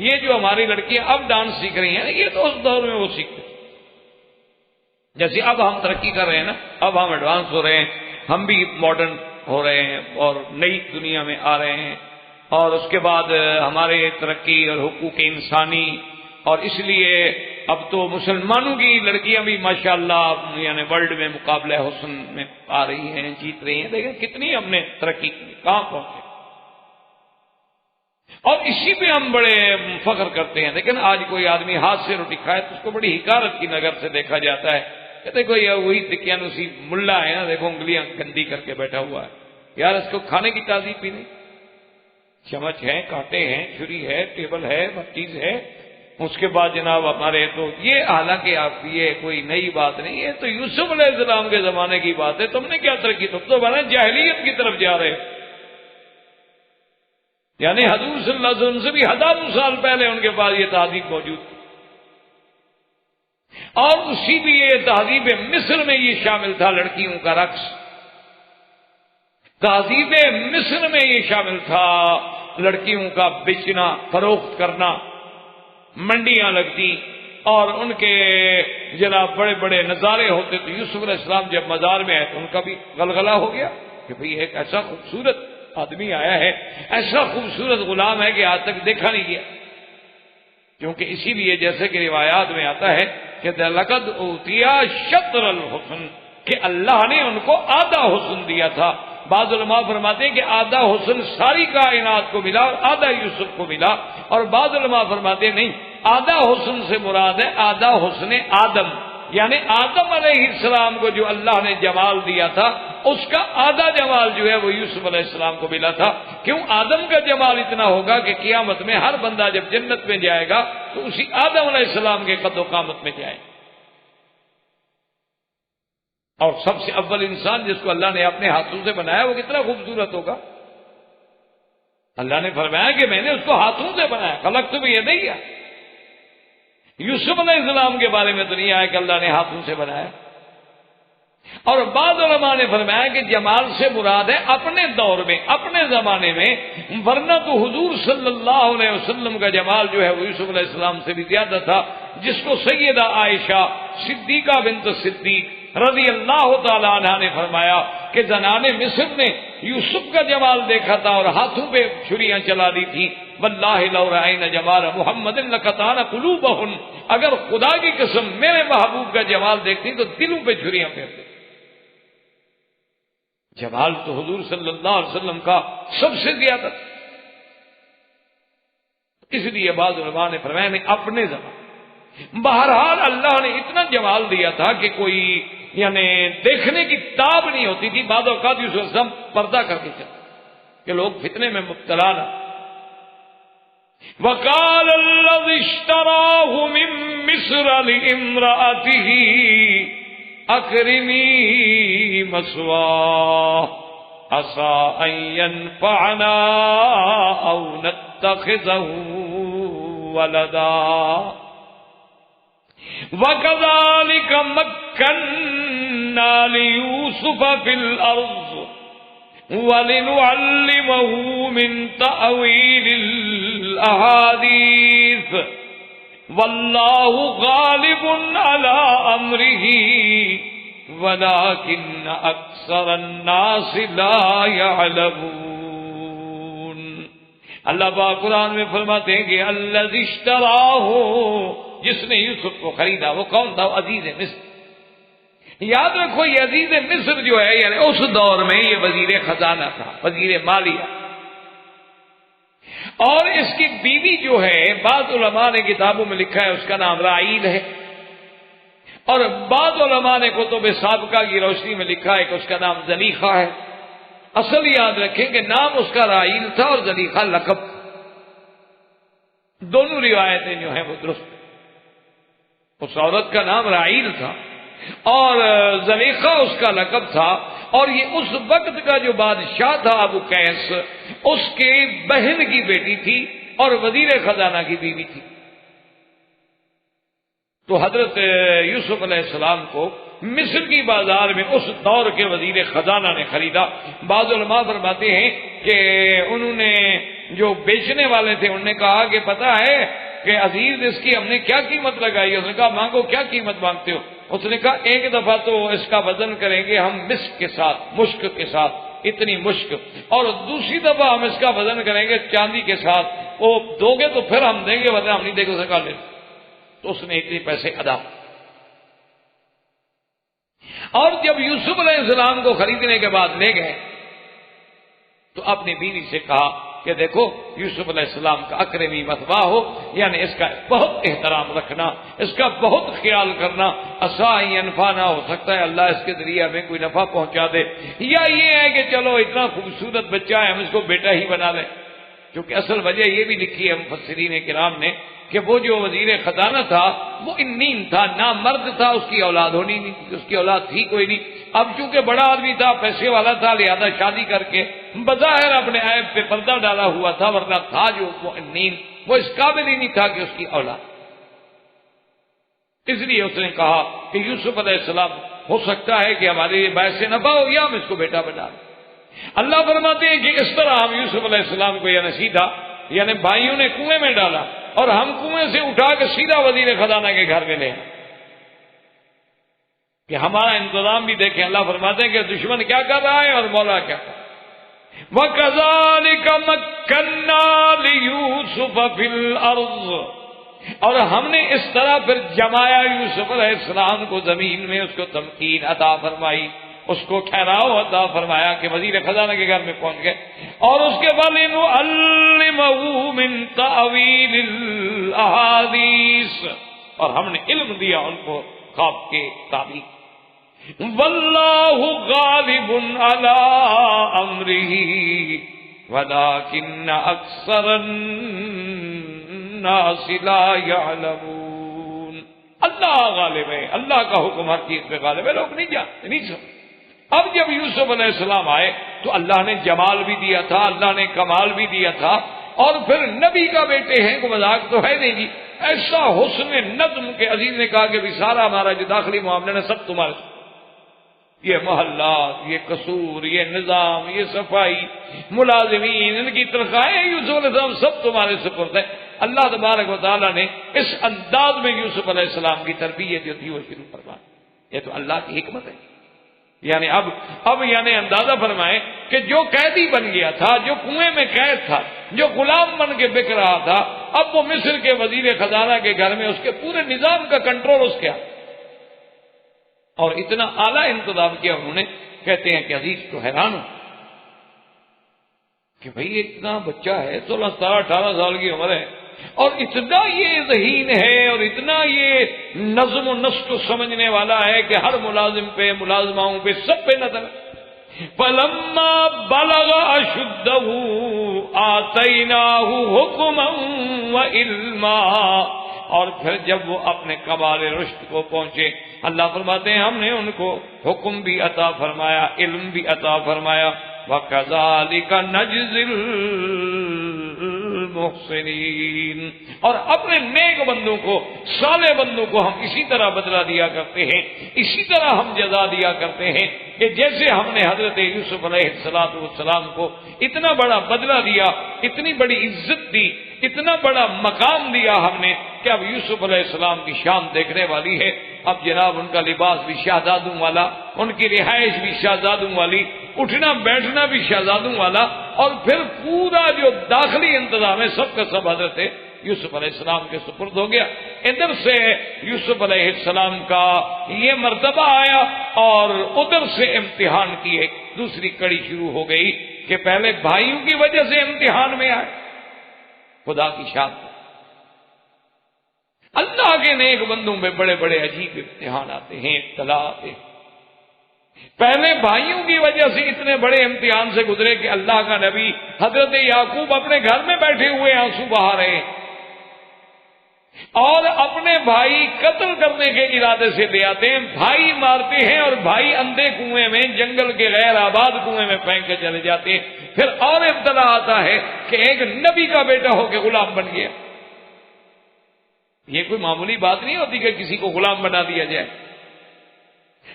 یہ جو ہماری لڑکیاں اب ڈانس سیکھ رہی ہیں یہ تو اس دور میں وہ سیکھتے، جیسے اب ہم ترقی کر رہے ہیں نا، اب ہم ایڈوانس ہو رہے ہیں، ہم بھی ماڈرن ہو رہے ہیں اور نئی دنیا میں آ رہے ہیں، اور اس کے بعد ہمارے ترقی اور حقوق انسانی، اور اس لیے اب تو مسلمانوں کی لڑکیاں بھی ماشاءاللہ یعنی ورلڈ میں مقابلہ حسن میں آ رہی ہیں، جیت رہی ہیں۔ دیکھیں کتنی ہم نے ترقی کی، کہاں پہنچے، اور اسی پہ ہم بڑے فخر کرتے ہیں۔ لیکن آج کوئی آدمی ہاتھ سے روٹی کھائے تو اس کو بڑی حقارت کی نظر سے دیکھا جاتا ہے، کہتے کوئی وہی دقیانوسی ملا ہے نا، دیکھو انگلیاں گندی کر کے بیٹھا ہوا ہے، یار اس کو کھانے کی تہذیب بھی نہیں، چمچ ہے، کانٹے ہیں، چھری ہے، ٹیبل ہے، ہر چیز ہے۔ اس کے بعد جناب ہمارے تو یہ، حالانکہ آپ یہ کوئی نئی بات نہیں، یہ تو یوسف علیہ السلام کے زمانے کی بات ہے، تم نے کیا ترقی، تم تو بنا جاہلیت کی طرف جا رہے ہو، یعنی حضور صلی اللہ علیہ وسلم سے بھی ہزاروں سال پہلے ان کے پاس یہ تہذیب موجود تھی۔ اور اسی بھی یہ تہذیب مصر میں یہ شامل تھا، لڑکیوں کا رقص، تہذیب مصر میں یہ شامل تھا لڑکیوں کا بیچنا، فروخت کرنا، منڈیاں لگتی اور ان کے جناب بڑے بڑے نظارے ہوتے۔ تو یوسف علیہ السلام جب مزار میں آئے تو ان کا بھی غلغلہ ہو گیا کہ بھئی ایک ایسا خوبصورت آدمی آیا ہے، ایسا خوبصورت غلام ہے کہ آج تک دیکھا نہیں گیا، کیونکہ اسی لیے جیسے کہ روایات میں آتا ہے کہ لقد اوتیا شطر الحسن، کہ اللہ نے ان کو آدھا حسن دیا تھا۔ بعض علماء فرماتے ہیں کہ آدھا حسن ساری کائنات کو ملا اور آدھا یوسف کو ملا، اور بعض علماء فرماتے ہیں نہیں، آدھا حسن سے مراد ہے آدھا حسن آدم، یعنی آدم علیہ السلام کو جو اللہ نے جمال دیا تھا اس کا آدھا جمال جو ہے وہ یوسف علیہ السلام کو ملا تھا۔ کیوں؟ آدم کا جمال اتنا ہوگا کہ قیامت میں ہر بندہ جب جنت میں جائے گا تو اسی آدم علیہ السلام کے قد و قامت میں جائے، اور سب سے اول انسان جس کو اللہ نے اپنے ہاتھوں سے بنایا وہ کتنا خوبصورت ہوگا۔ اللہ نے فرمایا کہ میں نے اس کو ہاتھوں سے بنایا، خلقت بیدی۔ یوسف علیہ السلام کے بارے میں تو نہیں آیا کہ اللہ نے ہاتھوں سے بنایا۔ اور بعض علماء نے فرمایا کہ جمال سے مراد ہے اپنے دور میں، اپنے زمانے میں، ورنہ تو حضور صلی اللہ علیہ وسلم کا جمال جو ہے وہ یوسف علیہ السلام سے بھی زیادہ تھا، جس کو سیدہ عائشہ صدیقہ بنت صدیق رضی اللہ تعالی عنہ نے فرمایا کہ زنان مصر نے یوسف کا جمال دیکھا تھا اور ہاتھوں پہ چھریاں چلا دی تھی. واللہ لو رأینا جمال محمد لقطعن قلوبہن، اگر خدا کی قسم میرے محبوب کا جمال دیکھتی تو دلوں پہ چھریاں پھیرتے. جمال تو حضور صلی اللہ علیہ وسلم کا سب سے زیادہ، اس لیے بعض علماء نے فرمایا نہیں اپنے زمان. بہرحال اللہ نے اتنا جمال دیا تھا کہ کوئی یعنی دیکھنے کی تاب نہیں ہوتی تھی. بعض اوقات یوسف علیہ السلام پردہ کر کے چلتے کہ لوگ فتنے میں مبتلا نہ. وقال الذي اشتراه من مصر لامرأته اکرمی مثواه عسى ان ينفعنا او نتخذه ولدا وكذلك مكنا ليوسف في الارض وَلِنُعَلِّمَهُ مِن تَأْوِيلِ الْأَحَادِيثِ وَاللَّهُ غَالِبٌ عَلَىٰ أَمْرِهِ وَلَٰكِنَّ أَكْثَرَ النَّاسِ لَا يَعْلَمُونَ. اللہ پاک قرآن میں فرماتے ہیں کہ الَّذِي اشْتَرَاهُ، جس نے یوسف کو خریدا وہ کون تھا؟ عزیز مصر. یاد رکھو یہ عزیز مصر جو ہے یعنی اس دور میں یہ وزیر خزانہ تھا، وزیر مالیہ. اور اس کی بیوی جو ہے بعض علماء نے کتابوں میں لکھا ہے اس کا نام راعیل ہے، اور بعض علماء نے کتب سابقہ کی روشنی میں لکھا ہے کہ اس کا نام زلیخا ہے. اصل یاد رکھیں کہ نام اس کا راعیل تھا اور زلیخا لقب. دونوں روایتیں جو ہیں وہ درست. اس عورت کا نام راعیل تھا اور زلیخا اس کا لقب تھا. اور یہ اس وقت کا جو بادشاہ تھا ابو قیس، اس کے بہن کی بیٹی تھی اور وزیر خزانہ کی بیوی تھی. تو حضرت یوسف علیہ السلام کو مصر کی بازار میں اس دور کے وزیر خزانہ نے خریدا. بعض علماء فرماتے ہیں کہ انہوں نے جو بیچنے والے تھے انہوں نے کہا کہ پتہ ہے کہ عزیز اس کی ہم نے کیا قیمت لگائی ہے؟ اس نے کہا مانگو، کیا قیمت مانگتے ہو؟ اس نے کہا ایک دفعہ تو اس کا وزن کریں گے ہم مسک کے ساتھ، مشک کے ساتھ، اتنی مشک، اور دوسری دفعہ ہم اس کا وزن کریں گے چاندی کے ساتھ. وہ دو گے تو پھر ہم دیں گے ورنہ ہم نہیں دیں گے. اس نے کہا لے. تو اس نے اتنے پیسے ادا. اور جب یوسف علیہ السلام کو خریدنے کے بعد لے گئے تو اپنی بیوی سے کہا کہ دیکھو یوسف علیہ السلام کا اکرمی مثوا ہو، یعنی اس کا بہت احترام رکھنا، اس کا بہت خیال کرنا. عسیٰ ینفعنا، ہو سکتا ہے اللہ اس کے ذریعے ہمیں کوئی نفع پہنچا دے، یا یہ ہے کہ چلو اتنا خوبصورت بچہ ہے ہم اس کو بیٹا ہی بنا لیں. کیونکہ اصل وجہ یہ بھی لکھی ہے مفسرین کرام نے کہ وہ جو وزیر خزانہ تھا وہ انین تھا، نامرد تھا، اس کی اولاد ہونی نہیں تھی، اس کی اولاد تھی کوئی نہیں. اب چونکہ بڑا آدمی تھا، پیسے والا تھا، لہذا شادی کر کے بظاہر اپنے عیب پہ پردہ ڈالا ہوا تھا، ورنہ تھا جو وہ انین، وہ اس قابل ہی نہیں تھا کہ اس کی اولاد. اس لیے اس نے کہا کہ یوسف علیہ السلام ہو سکتا ہے کہ ہمارے لیے باعث نفع ہو یا ہم اس کو بیٹا بنا لیں. اللہ فرماتے ہیں کہ اس طرح ہم یوسف علیہ السلام کو یہ سیدھا یعنی بھائیوں نے کنویں میں ڈالا اور ہم کنویں سے اٹھا کے سیدھا وزیر خزانہ کے گھر میں لے آئے کہ ہمارا انتظام بھی دیکھیں. اللہ فرماتے ہیں کہ دشمن کیا کر رہا ہے اور مولا کیا کر رہا ہے. وَكَذَلِكَ مَكَّنَّا لِيُوسُفَ فِي الْأَرْضِ، اور ہم نے اس طرح پھر جمایا یوسف علیہ السلام کو زمین میں، اس کو تمکین عطا فرمائی، اس کو ٹھہراؤ عطا فرمایا کہ وزیر خزانہ کے گھر میں پہنچ گئے. اور اس کے بعد لِنُعَلِّمَهُ مِن تَأْوِيلِ الْأَحَادِيثِ، اور ہم نے علم دیا ان کو خواب کے تعبیر. وَاللَّهُ غَالِبٌ عَلَىٰ أَمْرِهِ وَلَٰكِنَّ أَكْثَرَ النَّاسِ لَا يَعْلَمُونَ. اللہ غالب ہے، اللہ کا حکم ہر چیز پہ غالب ہے، لوگ نہیں جانتے، نہیں سمجھتے. اب جب یوسف علیہ السلام آئے تو اللہ نے جمال بھی دیا تھا، اللہ نے کمال بھی دیا تھا، اور پھر نبی کا بیٹے ہیں کو مذاق تو ہے نہیں جی. ایسا حسن نظم کے عزیز نے کہا کہ سارا ہمارا جو داخلی معاملہ ہے سب تمہارے، یہ محلات، یہ قصور، یہ نظام، یہ صفائی، ملازمین، ان کی تنخواہیں، یوسف علیہ السلام سب تمہارے سپرد ہے. اللہ تبارک و تعالیٰ نے اس انداز میں یوسف علیہ السلام کی تربیت جو تھی وہ شروع کروا. یہ تو اللہ کی حکمت ہے. یعنی اب یعنی اندازہ فرمائیں کہ جو قیدی بن گیا تھا، جو کنویں میں قید تھا، جو غلام بن کے بک رہا تھا، اب وہ مصر کے وزیر خزانہ کے گھر میں اس کے پورے نظام کا کنٹرول اس کے، اور اتنا اعلیٰ انتظام کیا انہوں نے. کہتے ہیں کہ عزیز تو حیران ہو کہ بھئی اتنا بچہ ہے، 16 17 18 سال کی عمر ہے، اور اتنا یہ ذہین ہے اور اتنا یہ نظم و نسق کو سمجھنے والا ہے کہ ہر ملازم پہ، ملازماؤں پہ، سب پہ نظر. فَلَمَّا بَلَغَ أَشُدَّهُ آتَيْنَاهُ حُكْمًا وَعِلْمًا. اور پھر جب وہ اپنے کمال رشد کو پہنچے، اللہ فرماتے ہیں ہم نے ان کو حکم بھی عطا فرمایا، علم بھی عطا فرمایا. وَكَذَلِكَ نَجْزِي الْمُحْسِنِينَ. اور اپنے نیک بندوں کو، صالح بندوں کو ہم اسی طرح بدلہ دیا کرتے ہیں، اسی طرح ہم جزا دیا کرتے ہیں کہ جیسے ہم نے حضرت یوسف علیہ السلام کو اتنا بڑا بدلہ دیا، اتنی بڑی عزت دی، اتنا بڑا مقام دیا ہم نے کہ اب یوسف علیہ السلام کی شان دیکھنے والی ہے. اب جناب ان کا لباس بھی شہزادوں والا، ان کی رہائش بھی شہزادوں والی، اٹھنا بیٹھنا بھی شہزادوں والا، اور پھر پورا جو داخلی انتظام ہے سب کا سب حضرت یوسف علیہ السلام کے سپرد ہو گیا. ادھر سے یوسف علیہ السلام کا یہ مرتبہ آیا اور ادھر سے امتحان کی ایک دوسری کڑی شروع ہو گئی کہ پہلے بھائیوں کی وجہ سے امتحان میں آئے. خدا کی شان، اللہ کے نیک بندوں میں بڑے بڑے عجیب امتحان آتے ہیں، ابتلا آتے ہیں. پہلے بھائیوں کی وجہ سے اتنے بڑے امتحان سے گزرے کہ اللہ کا نبی حضرت یعقوب اپنے گھر میں بیٹھے ہوئے آنسو بہا رہے ہیں اور اپنے بھائی قتل کرنے کے ارادے سے لے آتے ہیں. بھائی مارتے ہیں اور بھائی اندھے کنویں میں، جنگل کے غیر آباد کنویں میں پھینک کے چلے جاتے ہیں. پھر اور ابتلا آتا ہے کہ ایک نبی کا بیٹا ہو کے غلام بن گیا. یہ کوئی معمولی بات نہیں ہوتی کہ کسی کو غلام بنا دیا جائے.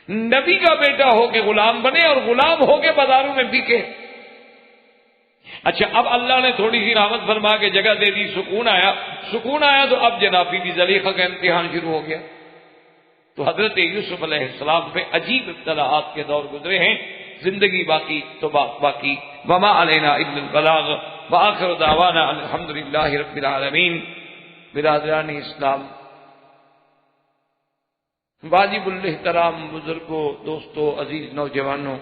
نبی کا بیٹا ہو کے غلام بنے اور غلام ہو کے بازاروں میں بکے. اچھا، اب اللہ نے تھوڑی سی رحمت فرما کے جگہ دے دی، سکون آیا تو اب جناب بی بی زلیخا کا امتحان شروع ہو گیا. تو حضرت یوسف علیہ السلام پہ عجیب ابتلاءات کے دور گزرے ہیں. زندگی باقی تو باقی. وما علینا الا البلاغ وآخر دعوانا الحمدللہ رب العالمین. برادران اسلام، واجب الاحترام بزرگوں، دوستوں، عزیز نوجوانوں،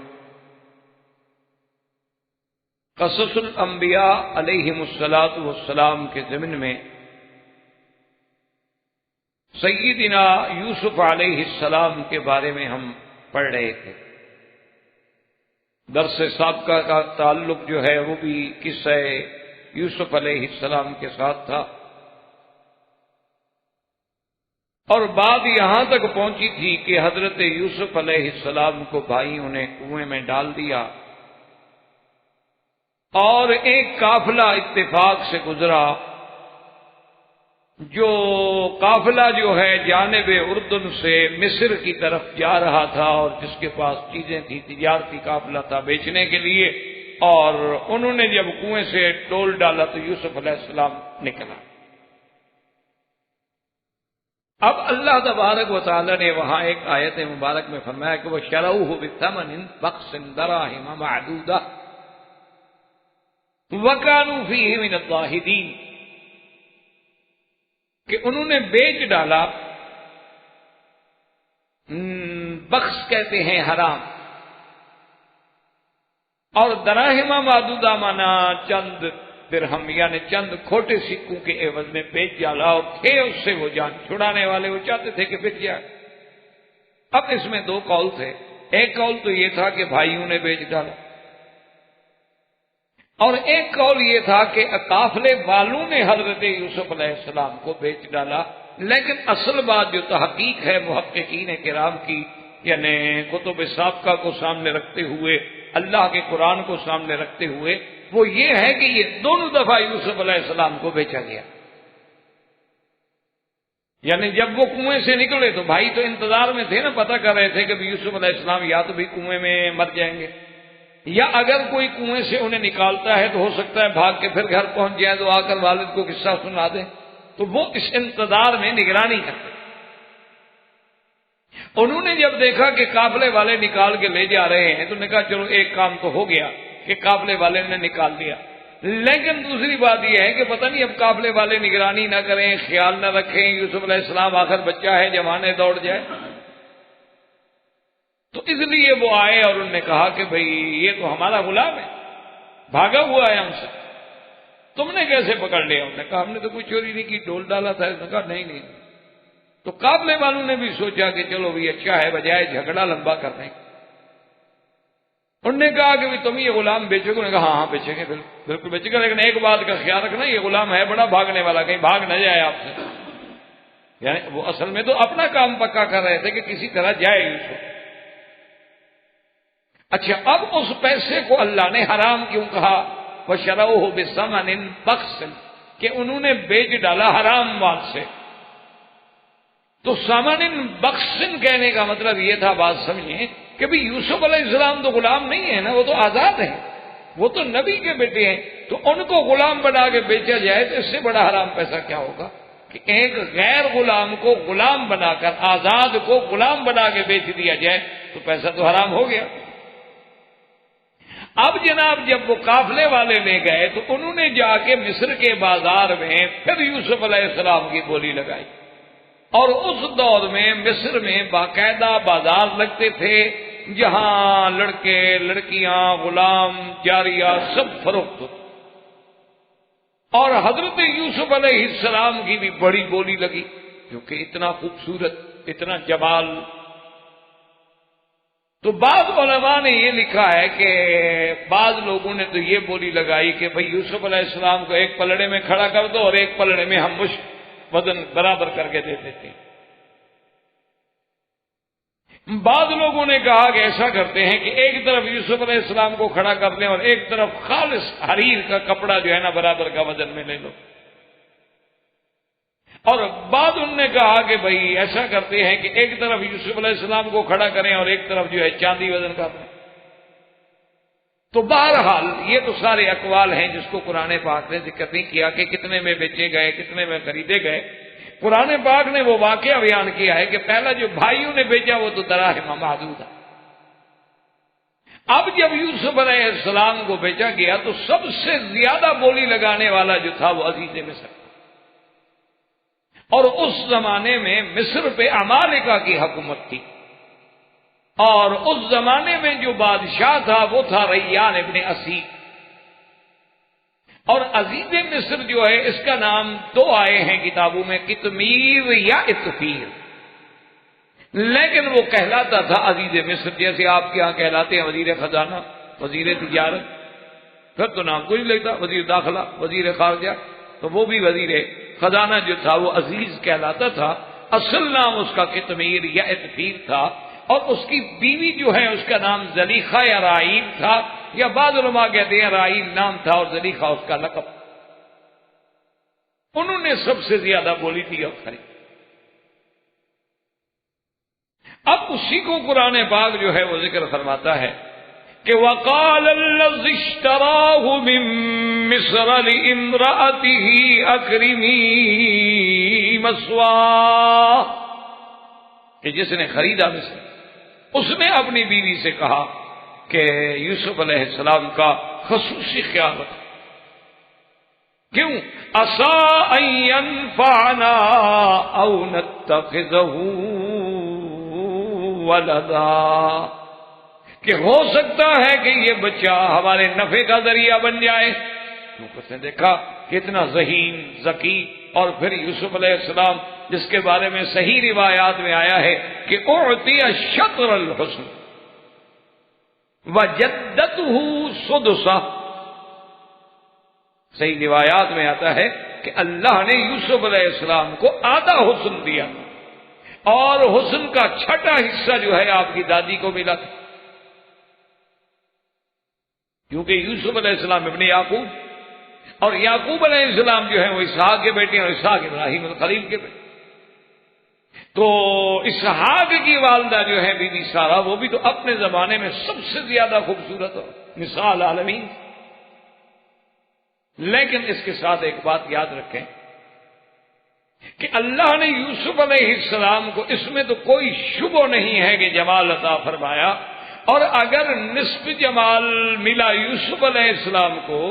قصص الانبیاء علیہم الصلاۃ والسلام کے ضمن میں سیدنا یوسف علیہ السلام کے بارے میں ہم پڑھ رہے تھے. درس سابقہ کا تعلق جو ہے وہ بھی قصہ یوسف علیہ السلام کے ساتھ تھا، اور بات یہاں تک پہنچی تھی کہ حضرت یوسف علیہ السلام کو بھائیوں نے کنویں میں ڈال دیا اور ایک قافلہ اتفاق سے گزرا. جو قافلہ جو ہے جانب اردن سے مصر کی طرف جا رہا تھا اور جس کے پاس چیزیں تھی، تجارتی قافلہ تھا بیچنے کے لیے، اور انہوں نے جب کنویں سے ڈول ڈالا تو یوسف علیہ السلام نکلا. اب اللہ تبارک و تعالی نے وہاں ایک آیت مبارک میں فرمایا کہ وہ شروہ بثمن بخس دراہم معدودہ وَكَانُوا فِيهِ مِنَ الزَّاهِدِينَ، کہ انہوں نے بیچ ڈالا. بخس کہتے ہیں حرام، اور دراہمہ معدودہ مانا چند درہم، یعنی چند کھوٹے سکوں کے عوض میں بیچ ڈالا، اور تھے اس سے وہ جان چھڑانے والے، وہ چاہتے تھے کہ بک جائے. اب اس میں دو قول تھے. ایک قول تو یہ تھا کہ بھائیوں نے بیچ ڈالا، اور ایک قول یہ تھا کہ قافلے والوں نے حضرت یوسف علیہ السلام کو بیچ ڈالا. لیکن اصل بات جو تحقیق ہے محققین کرام کی، یعنی کتب سابقہ کو سامنے رکھتے ہوئے، اللہ کے قرآن کو سامنے رکھتے ہوئے، وہ یہ ہے کہ یہ دونوں دفعہ یوسف علیہ السلام کو بیچا گیا. یعنی جب وہ کنویں سے نکلے تو بھائی تو انتظار میں تھے نا، پتہ کر رہے تھے کہ یوسف علیہ السلام یا تو بھی کنویں میں مر جائیں گے، یا اگر کوئی کنویں سے انہیں نکالتا ہے تو ہو سکتا ہے بھاگ کے پھر گھر پہنچ جائے تو آ کر والد کو قصہ سنا دیں. تو وہ اس انتظار میں نگرانی کرتے. انہوں نے جب دیکھا کہ قافلے والے نکال کے لے جا رہے ہیں تو نے کہا چلو ایک کام تو ہو گیا کہ قافلے والے نے نکال دیا، لیکن دوسری بات یہ ہے کہ پتہ نہیں اب قافلے والے نگرانی نہ کریں، خیال نہ رکھیں، یوسف علیہ السلام آخر بچہ ہے، جوانے دوڑ جائے۔ تو اس لیے وہ آئے اور انہوں نے کہا کہ بھئی یہ تو ہمارا غلام ہے، بھاگا ہوا ہے ہم سے، تم نے کیسے پکڑ لیا؟ انہوں نے کہا ہم نے تو کوئی چوری نہیں کی، ڈول ڈالا تھا۔ اس نے کہا نہیں۔ تو قافلے والوں نے بھی سوچا کہ چلو بھی اچھا ہے، بجائے جھگڑا لمبا کرنے۔ انہوں نے کہا کہ تم یہ غلام بیچو گے؟ انہوں نے کہا ہاں بیچیں گے، بالکل بیچیں گے، لیکن ایک بات کا خیال رکھنا، یہ غلام ہے بڑا بھاگنے والا، کہیں بھاگ نہ جائے آپ سے۔ یعنی وہ اصل میں تو اپنا کام پکا کر رہے تھے کہ کسی طرح جائے یوسف۔ اچھا، اب اس پیسے کو اللہ نے حرام کیوں کہا؟ وَشَرَوْهُ بِثَمَنٍ بَخْسٍ، کہ انہوں نے بیچ ڈالا حرام مال سے۔ تو ثمن بخس کہنے کا مطلب یہ تھا، بات سمجھیں، کہ بھی یوسف علیہ السلام تو غلام نہیں ہے نا، وہ تو آزاد ہیں، وہ تو نبی کے بیٹے ہیں، تو ان کو غلام بنا کے بیچا جائے تو اس سے بڑا حرام پیسہ کیا ہوگا کہ ایک غیر غلام کو غلام بنا کر، آزاد کو غلام بنا کے بیچ دیا جائے تو پیسہ تو حرام ہو گیا۔ اب جناب جب وہ قافلے والے لے گئے تو انہوں نے جا کے مصر کے بازار میں پھر یوسف علیہ السلام کی بولی لگائی، اور اس دور میں مصر میں باقاعدہ بازار لگتے تھے جہاں لڑکے، لڑکیاں، غلام، جاریہ سب فروخت ہوتے، اور حضرت یوسف علیہ السلام کی بھی بڑی بولی لگی، کیونکہ اتنا خوبصورت، اتنا جمال۔ تو بعض علماء نے یہ لکھا ہے کہ بعض لوگوں نے تو یہ بولی لگائی کہ بھئی یوسف علیہ السلام کو ایک پلڑے میں کھڑا کر دو اور ایک پلڑے میں ہم مشت وزن برابر کر کے دے دیتے ہیں۔ بعض لوگوں نے کہا کہ ایسا کرتے ہیں کہ ایک طرف یوسف علیہ السلام کو کھڑا کر لیں اور ایک طرف خالص حریر کا کپڑا جو ہے نا برابر کا وزن میں لے لو، اور بعد انہوں نے کہا کہ بھئی ایسا کرتے ہیں کہ ایک طرف یوسف علیہ السلام کو کھڑا کریں اور ایک طرف جو ہے چاندی وزن کا دیں۔ تو بہرحال یہ تو سارے اقوال ہیں جس کو قرآن پاک نے ذکر نہیں کیا کہ کتنے میں بیچے گئے، کتنے میں خریدے گئے۔ قرآن پاک نے وہ واقعہ بیان کیا ہے کہ پہلا جو بھائیوں نے بیچا وہ تو دراہم معدودہ۔ اب جب یوسف علیہ السلام کو بیچا گیا تو سب سے زیادہ بولی لگانے والا جو تھا وہ عزیز مصر، اور اس زمانے میں مصر پہ عمالقہ کی حکومت تھی، اور اس زمانے میں جو بادشاہ تھا وہ تھا ریان ابن اسید، اور عزیز مصر جو ہے اس کا نام دو آئے ہیں کتابوں میں، قطمیر یا اتفیر، لیکن وہ کہلاتا تھا عزیز مصر، جیسے آپ کے ہاں کہلاتے ہیں وزیر خزانہ، وزیر تجارت، پھر تو نام کوئی نہیں لگتا، وزیر داخلہ، وزیر خارجہ، تو وہ بھی وزیر خزانہ جو تھا وہ عزیز کہلاتا تھا، اصل نام اس کا قطمیر یا اتفیر تھا، اور اس کی بیوی جو ہے اس کا نام زلیخا یا رائیل تھا، یا بعض علماء کہتے ہیں رائیل نام تھا اور زلیخا اس کا لقب۔ انہوں نے سب سے زیادہ بولی تھی اور خرید۔ اب اسی کو قرآن پاک جو ہے وہ ذکر فرماتا ہے کہ وَقَالَ الَّذِي اشْتَرَاهُ مِن مِّصْرَ لِامْرَأَتِهِ أَكْرِمِي مَثْوَاهُ، کہ جس نے خریدا مصر اس نے اپنی بیوی سے کہا کہ یوسف علیہ السلام کا خصوصی خیال رکھو، کیوں؟ عَسَىٰ أَن يَنفَعَنَا أَوْ نَتَّخِذَهُ وَلَدًا، کہ ہو سکتا ہے کہ یہ بچہ ہمارے نفع کا ذریعہ بن جائے۔ کیونکہ اس نے دیکھا کہ اتنا ذہین، ذکی، اور پھر یوسف علیہ السلام جس کے بارے میں صحیح روایات میں آیا ہے کہ اعطی شطر الحسن وجدته سدسہ، صحیح روایات میں آتا ہے کہ اللہ نے یوسف علیہ السلام کو آدھا حسن دیا، اور حسن کا چھٹا حصہ جو ہے آپ کی دادی کو ملا تھا، کیونکہ یوسف علیہ السلام ابن یعقوب، اور یعقوب علیہ السلام جو ہیں وہ اسحاق کے بیٹے ہیں، اور اسحاق ابراہیم الخلیل کے بیٹے۔ تو اسحاق کی والدہ جو ہے بی بی سارہ، وہ بھی تو اپنے زمانے میں سب سے زیادہ خوبصورت ہو، نساء العالمین۔ لیکن اس کے ساتھ ایک بات یاد رکھیں کہ اللہ نے یوسف علیہ السلام کو اس میں تو کوئی شبہ نہیں ہے کہ جمال عطا فرمایا، اور اگر نصف جمال ملا یوسف علیہ السلام کو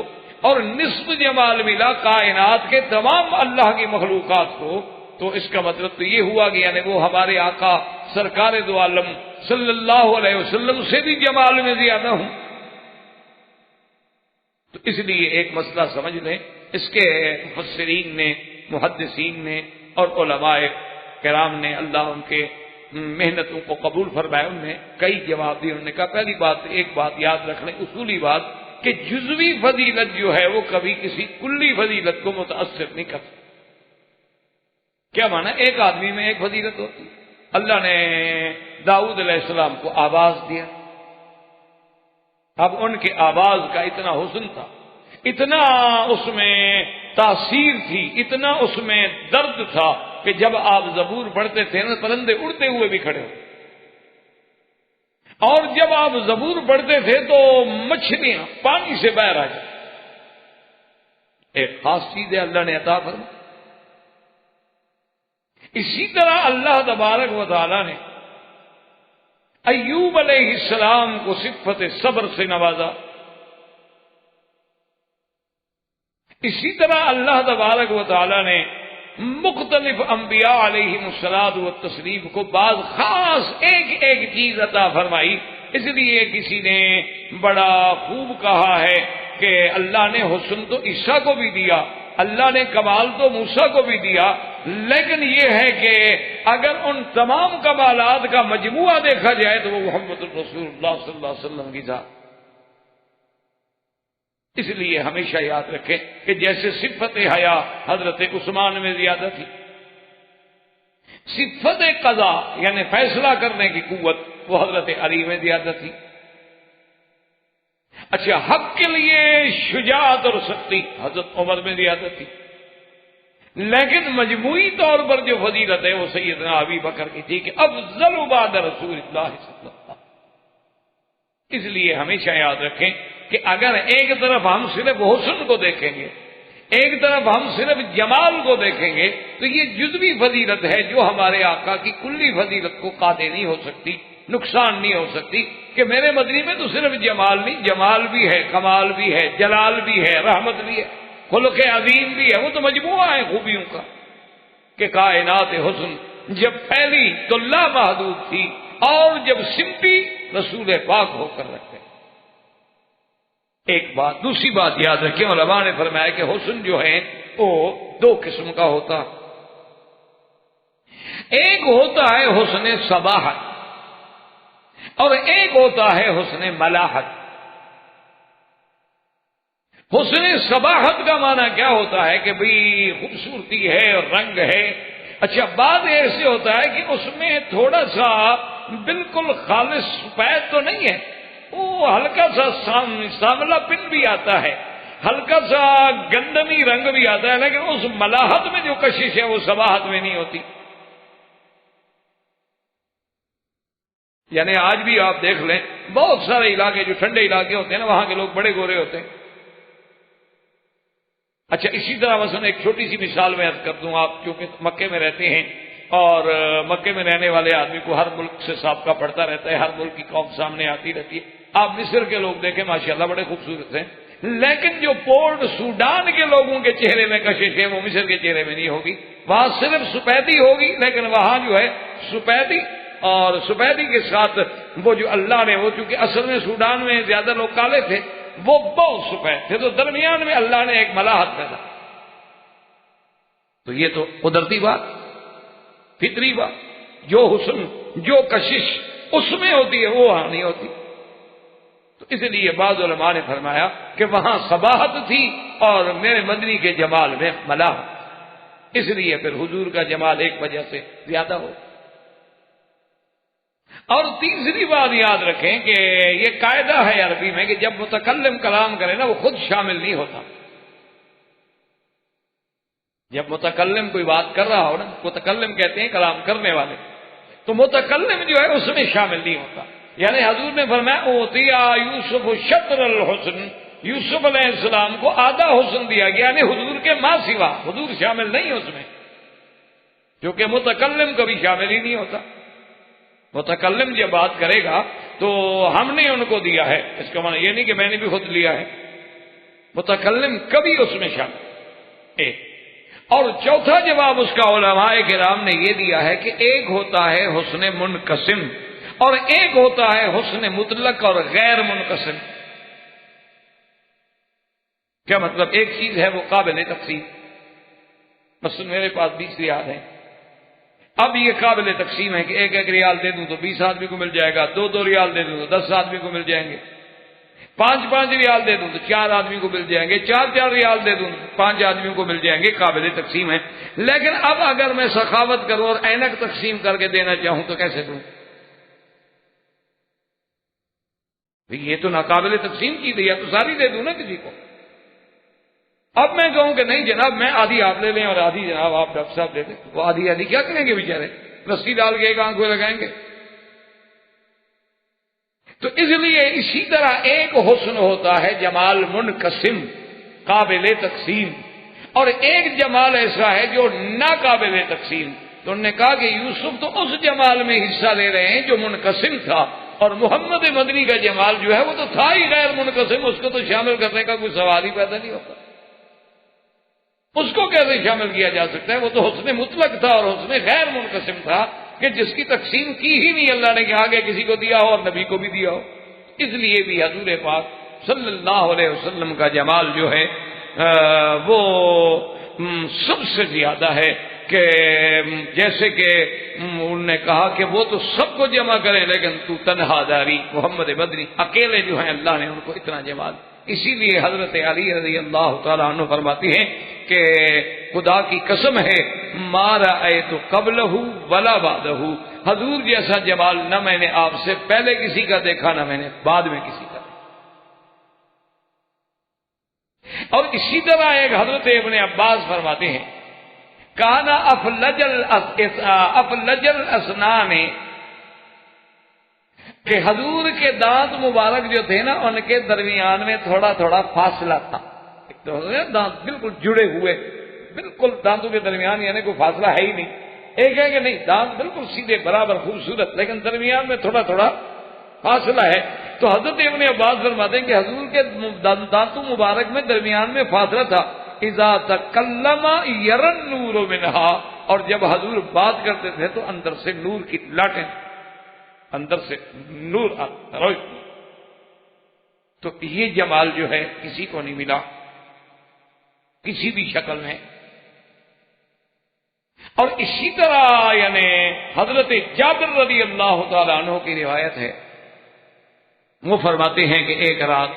اور نصف جمال ملا کائنات کے تمام اللہ کی مخلوقات کو، تو اس کا مطلب تو یہ ہوا کہ یعنی وہ ہمارے آقا سرکار دو عالم صلی اللہ علیہ وسلم سے بھی جمال میں زیادہ ہوں۔ تو اس لیے ایک مسئلہ سمجھ لیں، اس کے مفسرین نے، محدثین نے اور علماء کرام نے، اللہ ان کے محنتوں کو قبول فرمائے، انہوں نے کئی جواب دیے۔ انہوں نے کہا پہلی بات ایک بات یاد رکھ لیں، اصولی بات، کہ جزوی فضیلت جو ہے وہ کبھی کسی کلی فضیلت کو متاثر نہیں کر سکتی۔ کیا مانا؟ ایک آدمی میں ایک فضیلت ہوتی۔ اللہ نے داؤد علیہ السلام کو آواز دیا، اب ان کے آواز کا اتنا حسن تھا، اتنا اس میں تاثیر تھی، اتنا اس میں درد تھا کہ جب آپ زبور پڑھتے تھے نا، پرندے اڑتے ہوئے بھی کھڑے ہوتے، اور جب آپ زبور پڑھتے تھے تو مچھلیاں پانی سے باہر آ جاتی۔ ایک خاص چیز ہے اللہ نے عطا فرمائی۔ اسی طرح اللہ تبارک و تعالی نے ایوب علیہ السلام کو صفت صبر سے نوازا۔ اسی طرح اللہ تبارک و تعالی نے مختلف انبیاء علیہم الصلاۃ والتسلیم کو بعض خاص ایک ایک چیز عطا فرمائی۔ اس لیے کسی نے بڑا خوب کہا ہے کہ اللہ نے حسن تو عیسیٰ کو بھی دیا، اللہ نے کمال تو موسیٰ کو بھی دیا، لیکن یہ ہے کہ اگر ان تمام کمالات کا مجموعہ دیکھا جائے تو وہ محمد رسول اللہ صلی اللہ علیہ وسلم کی ذات۔ اس لیے ہمیشہ یاد رکھیں کہ جیسے صفت حیا حضرت عثمان میں زیادہ تھی، صفت قضا یعنی فیصلہ کرنے کی قوت وہ حضرت علی میں زیادہ تھی۔ اچھا، حق کے لیے شجاعت اور سختی حضرت عمر میں زیادہ تھی، لیکن مجموعی طور پر جو فضیلت ہے وہ سیدنا ابی بکر کی تھی کہ افضل بعد رسول اللہ صلی اللہ علیہ وسلم۔ اس لیے ہمیشہ یاد رکھیں کہ اگر ایک طرف ہم صرف حسن کو دیکھیں گے، ایک طرف ہم صرف جمال کو دیکھیں گے، تو یہ جزوی فضیلت ہے جو ہمارے آقا کی کلی فضیلت کو قاطع نہیں ہو سکتی، نقصان نہیں ہو سکتی۔ کہ میرے مدنی میں تو صرف جمال نہیں، جمال بھی ہے، کمال بھی ہے، جلال بھی ہے، رحمت بھی ہے، خلق عظیم بھی ہے، وہ تو مجموعہ ہے خوبیوں کا۔ کہ کائنات حسن جب پھیلی تو لامحدود تھی، اور جب سمٹی رسول پاک ہو کر رکھے۔ ایک بات، دوسری بات یاد رکھیں، علماء نے فرمایا کہ حسن جو ہے وہ دو قسم کا ہوتا۔ ایک ہوتا ہے حسن صباحت، اور ایک ہوتا ہے حسن ملاحت۔ حسن صباحت کا معنی کیا ہوتا ہے کہ بھئی خوبصورتی ہے اور رنگ ہے۔ اچھا، بعد ایسے ہوتا ہے کہ اس میں تھوڑا سا بالکل خالص سفید تو نہیں ہے، وہ ہلکا سا سانولا پن بھی آتا ہے، ہلکا سا گندمی رنگ بھی آتا ہے، لیکن اس ملاحت میں جو کشش ہے وہ صباحت میں نہیں ہوتی۔ یعنی آج بھی آپ دیکھ لیں بہت سارے علاقے جو ٹھنڈے علاقے ہوتے ہیں نا، وہاں کے لوگ بڑے گورے ہوتے ہیں۔ اچھا، اسی طرح مثلا ایک چھوٹی سی مثال میں عرض کر دوں، آپ چونکہ مکے میں رہتے ہیں اور مکے میں رہنے والے آدمی کو ہر ملک سے سابقہ پڑتا رہتا ہے، ہر ملک کی قوم سامنے آتی رہتی ہے۔ آپ مصر کے لوگ دیکھیں ماشاءاللہ بڑے خوبصورت ہیں، لیکن جو پورٹ سوڈان کے لوگوں کے چہرے میں کشش ہے وہ مصر کے چہرے میں نہیں ہوگی۔ وہاں صرف سفیدی ہوگی، لیکن وہاں جو ہے سفیدی اور سفیدی کے ساتھ وہ جو اللہ نے، وہ چونکہ اصل میں سوڈان میں زیادہ لوگ کالے تھے، وہ بہت سفید تھے، تو درمیان میں اللہ نے ایک ملاحت پیدا۔ تو یہ تو قدرتی بات، فطری بات، جو حسن جو کشش اس میں ہوتی ہے وہ وہاں نہیں ہوتی۔ تو اس لیے بعض علماء نے فرمایا کہ وہاں صباحت تھی اور میرے مدنی کے جمال میں ملاحت، اس لیے پھر حضور کا جمال ایک وجہ سے زیادہ ہو۔ اور تیسری بات یاد رکھیں کہ یہ قاعدہ ہے عربی میں کہ جب متکلم کلام کرے نا وہ خود شامل نہیں ہوتا۔ جب متکلم کوئی بات کر رہا ہو نا، متکلم کہتے ہیں کلام کرنے والے، تو متکلم جو ہے اس میں شامل نہیں ہوتا۔ یعنی حضور نے فرمایا اوتیا یوسف شطر الحسن، یوسف علیہ السلام کو آدھا حسن دیا گیا، یعنی حضور کے ماں سوا، حضور شامل نہیں اس میں۔ کیونکہ متکلم کبھی شامل ہی نہیں ہوتا. متکلم جب بات کرے گا تو ہم نے ان کو دیا ہے، اس کا معنی یہ نہیں کہ میں نے بھی خود لیا ہے. متکلم کبھی اس میں شامل. ایک اور چوتھا جواب اس کا علماء کرام نے یہ دیا ہے کہ ایک ہوتا ہے حسن منقسم اور ایک ہوتا ہے حسن مطلق اور غیر منقسم. کیا مطلب؟ ایک چیز ہے وہ قابل تقسیم، مثلا میرے پاس 20 ریال ہیں، اب یہ قابل تقسیم ہے کہ ایک ایک ریال دے دوں تو 20 آدمی کو مل جائے گا، 2 ریال دے دوں تو 10 آدمی کو مل جائیں گے، 5 ریال دے دوں تو 4 آدمی کو مل جائیں گے، 4 ریال دے دوں تو 5 آدمیوں کو مل جائیں گے. قابل تقسیم ہے. لیکن اب اگر میں سخاوت کروں اور اینک تقسیم کر کے دینا چاہوں تو کیسے دوں؟ یہ تو ناقابل تقسیم کی گئی ہے، تو ساری دے دوں نا کسی کو. اب میں کہوں کہ نہیں جناب میں آدھی آپ لے لیں اور آدھی جناب آپ ڈاکٹر صاحب لے لیں، وہ آدھی کیا کریں گے بیچارے؟ رسی ڈال کے ایک آنکھ میں لگائیں گے. تو اس لیے اسی طرح ایک حسن ہوتا ہے جمال منقسم قابل تقسیم، اور ایک جمال ایسا ہے جو ناقابل تقسیم. تو انہوں نے کہا کہ یوسف تو اس جمال میں حصہ لے رہے ہیں جو منقسم تھا، اور محمد مدنی کا جمال جو ہے وہ تو تھا ہی غیر منقسم، اس کو تو شامل کرنے کا کوئی سوال ہی پیدا نہیں ہوتا. اس کو کیسے شامل کیا جا سکتا ہے؟ وہ تو حسن مطلق تھا اور حسن غیر منقسم تھا کہ جس کی تقسیم کی ہی نہیں اللہ نے کہ آگے کسی کو دیا ہو اور نبی کو بھی دیا ہو. اس لیے بھی حضور پاک صلی اللہ علیہ وسلم کا جمال جو ہے وہ سب سے زیادہ ہے. کہ جیسے کہ انہوں نے کہا کہ وہ تو سب کو جمع کریں لیکن تو تنہا داری، محمد مدنی اکیلے جو ہیں اللہ نے ان کو اتنا جمال. اسی لیے حضرت علی رضی اللہ تعالیٰ عنہ فرماتی ہیں کہ خدا کی قسم ہے ما رأیت قبلہ ولا بعدہ، حضور جیسا جمال نہ میں نے آپ سے پہلے کسی کا دیکھا نہ میں نے بعد میں کسی کا دیکھا. اور اسی طرح ایک حضرت ابن عباس فرماتے ہیں کانا افلج الاسنان، کہ حضور کے دانت مبارک جو تھے نا ان کے درمیان میں تھوڑا تھوڑا فاصلہ تھا. ایک تو دانت بالکل جڑے ہوئے، بالکل دانتوں کے درمیان یعنی کوئی فاصلہ ہے ہی نہیں. ایک ہے کہ نہیں دانت بالکل سیدھے برابر خوبصورت لیکن درمیان میں تھوڑا تھوڑا فاصلہ ہے. تو حضرت ابن عباس فرماتے ہیں کہ حضور کے دانتوں مبارک میں درمیان میں فاصلہ تھا. اذا تکلم یرن نور منہا، اور جب حضور بات کرتے تھے تو اندر سے نور کی لاٹیں، اندر سے نور آتا. تو یہ جمال جو ہے کسی کو نہیں ملا کسی بھی شکل میں. اور اسی طرح یعنی حضرت جابر رضی اللہ تعالی عنہ کی روایت ہے، وہ فرماتے ہیں کہ ایک رات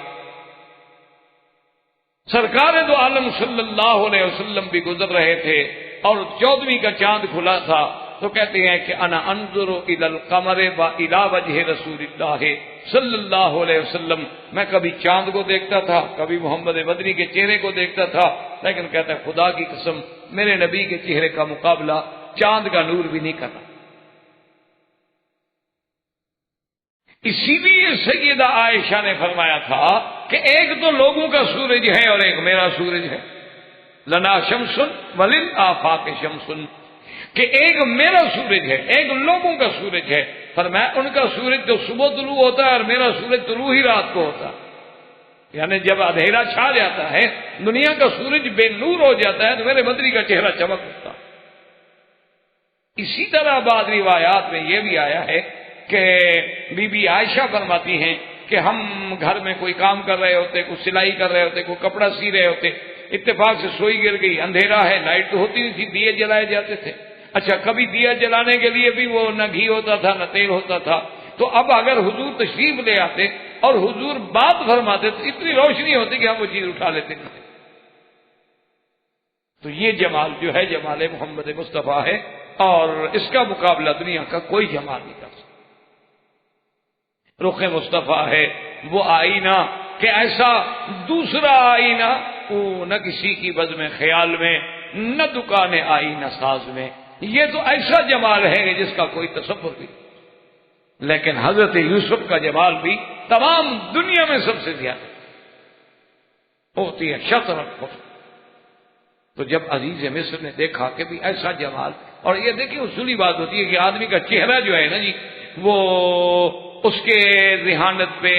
سرکار دو عالم صلی اللہ علیہ وسلم بھی گزر رہے تھے اور 14ویں کا چاند کھلا تھا. تو کہتے ہیں کہ انا انظر الى القمر و الى وجه رسول اللہ صلی اللہ علیہ وسلم، میں کبھی چاند کو دیکھتا تھا کبھی محمد مدنی کے چہرے کو دیکھتا تھا، لیکن کہتا ہے خدا کی قسم میرے نبی کے چہرے کا مقابلہ چاند کا نور بھی نہیں کرنا. اسی لیے سیدہ عائشہ نے فرمایا تھا کہ ایک تو لوگوں کا سورج ہے اور ایک میرا سورج ہے. لنا شمس وللآفاق شمس، کہ ایک میرا سورج ہے ایک لوگوں کا سورج ہے. فرمایا ان کا سورج تو صبح طلوع ہوتا ہے اور میرا سورج طلوع ہی رات کو ہوتا ہے. یعنی جب اندھیرا چھا جاتا ہے دنیا کا سورج بے نور ہو جاتا ہے تو میرے مدنی کا چہرہ چمک اٹھتا ہے. اسی طرح بعض روایات میں یہ بھی آیا ہے کہ بی بی عائشہ فرماتی ہیں کہ ہم گھر میں کوئی کام کر رہے ہوتے، کوئی سلائی کر رہے ہوتے، کوئی کپڑا سی رہے ہوتے، اتفاق سے سوئی گر گئی، اندھیرا ہے، لائٹ تو ہوتی نہیں تھی، دیے جلائے جاتے تھے. اچھا کبھی دیا جلانے کے لیے بھی وہ نہ گھی ہوتا تھا نہ تیل ہوتا تھا. تو اب اگر حضور تشریف لے آتے اور حضور بات فرماتے تو اتنی روشنی ہوتی کہ ہم وہ چیز اٹھا لیتے تھے. تو یہ جمال جو ہے جمال محمد مصطفیٰ ہے اور اس کا مقابلہ دنیا کا کوئی جمال نہیں کر سکتا. رخ مصطفیٰ ہے وہ آئینہ کہ ایسا دوسرا آئینہ وہ نہ کسی کی بزم خیال میں نہ دکان آئینہ ساز میں. یہ تو ایسا جمال ہے کہ جس کا کوئی تصور بھی. لیکن حضرت یوسف کا جمال بھی تمام دنیا میں سب سے زیادہ ہوتی ہے شطر. تو جب عزیز مصر نے دیکھا کہ بھی ایسا جمال اور یہ دیکھیں اصولی بات ہوتی ہے کہ آدمی کا چہرہ جو ہے نا جی، وہ اس کے ذہانت پہ،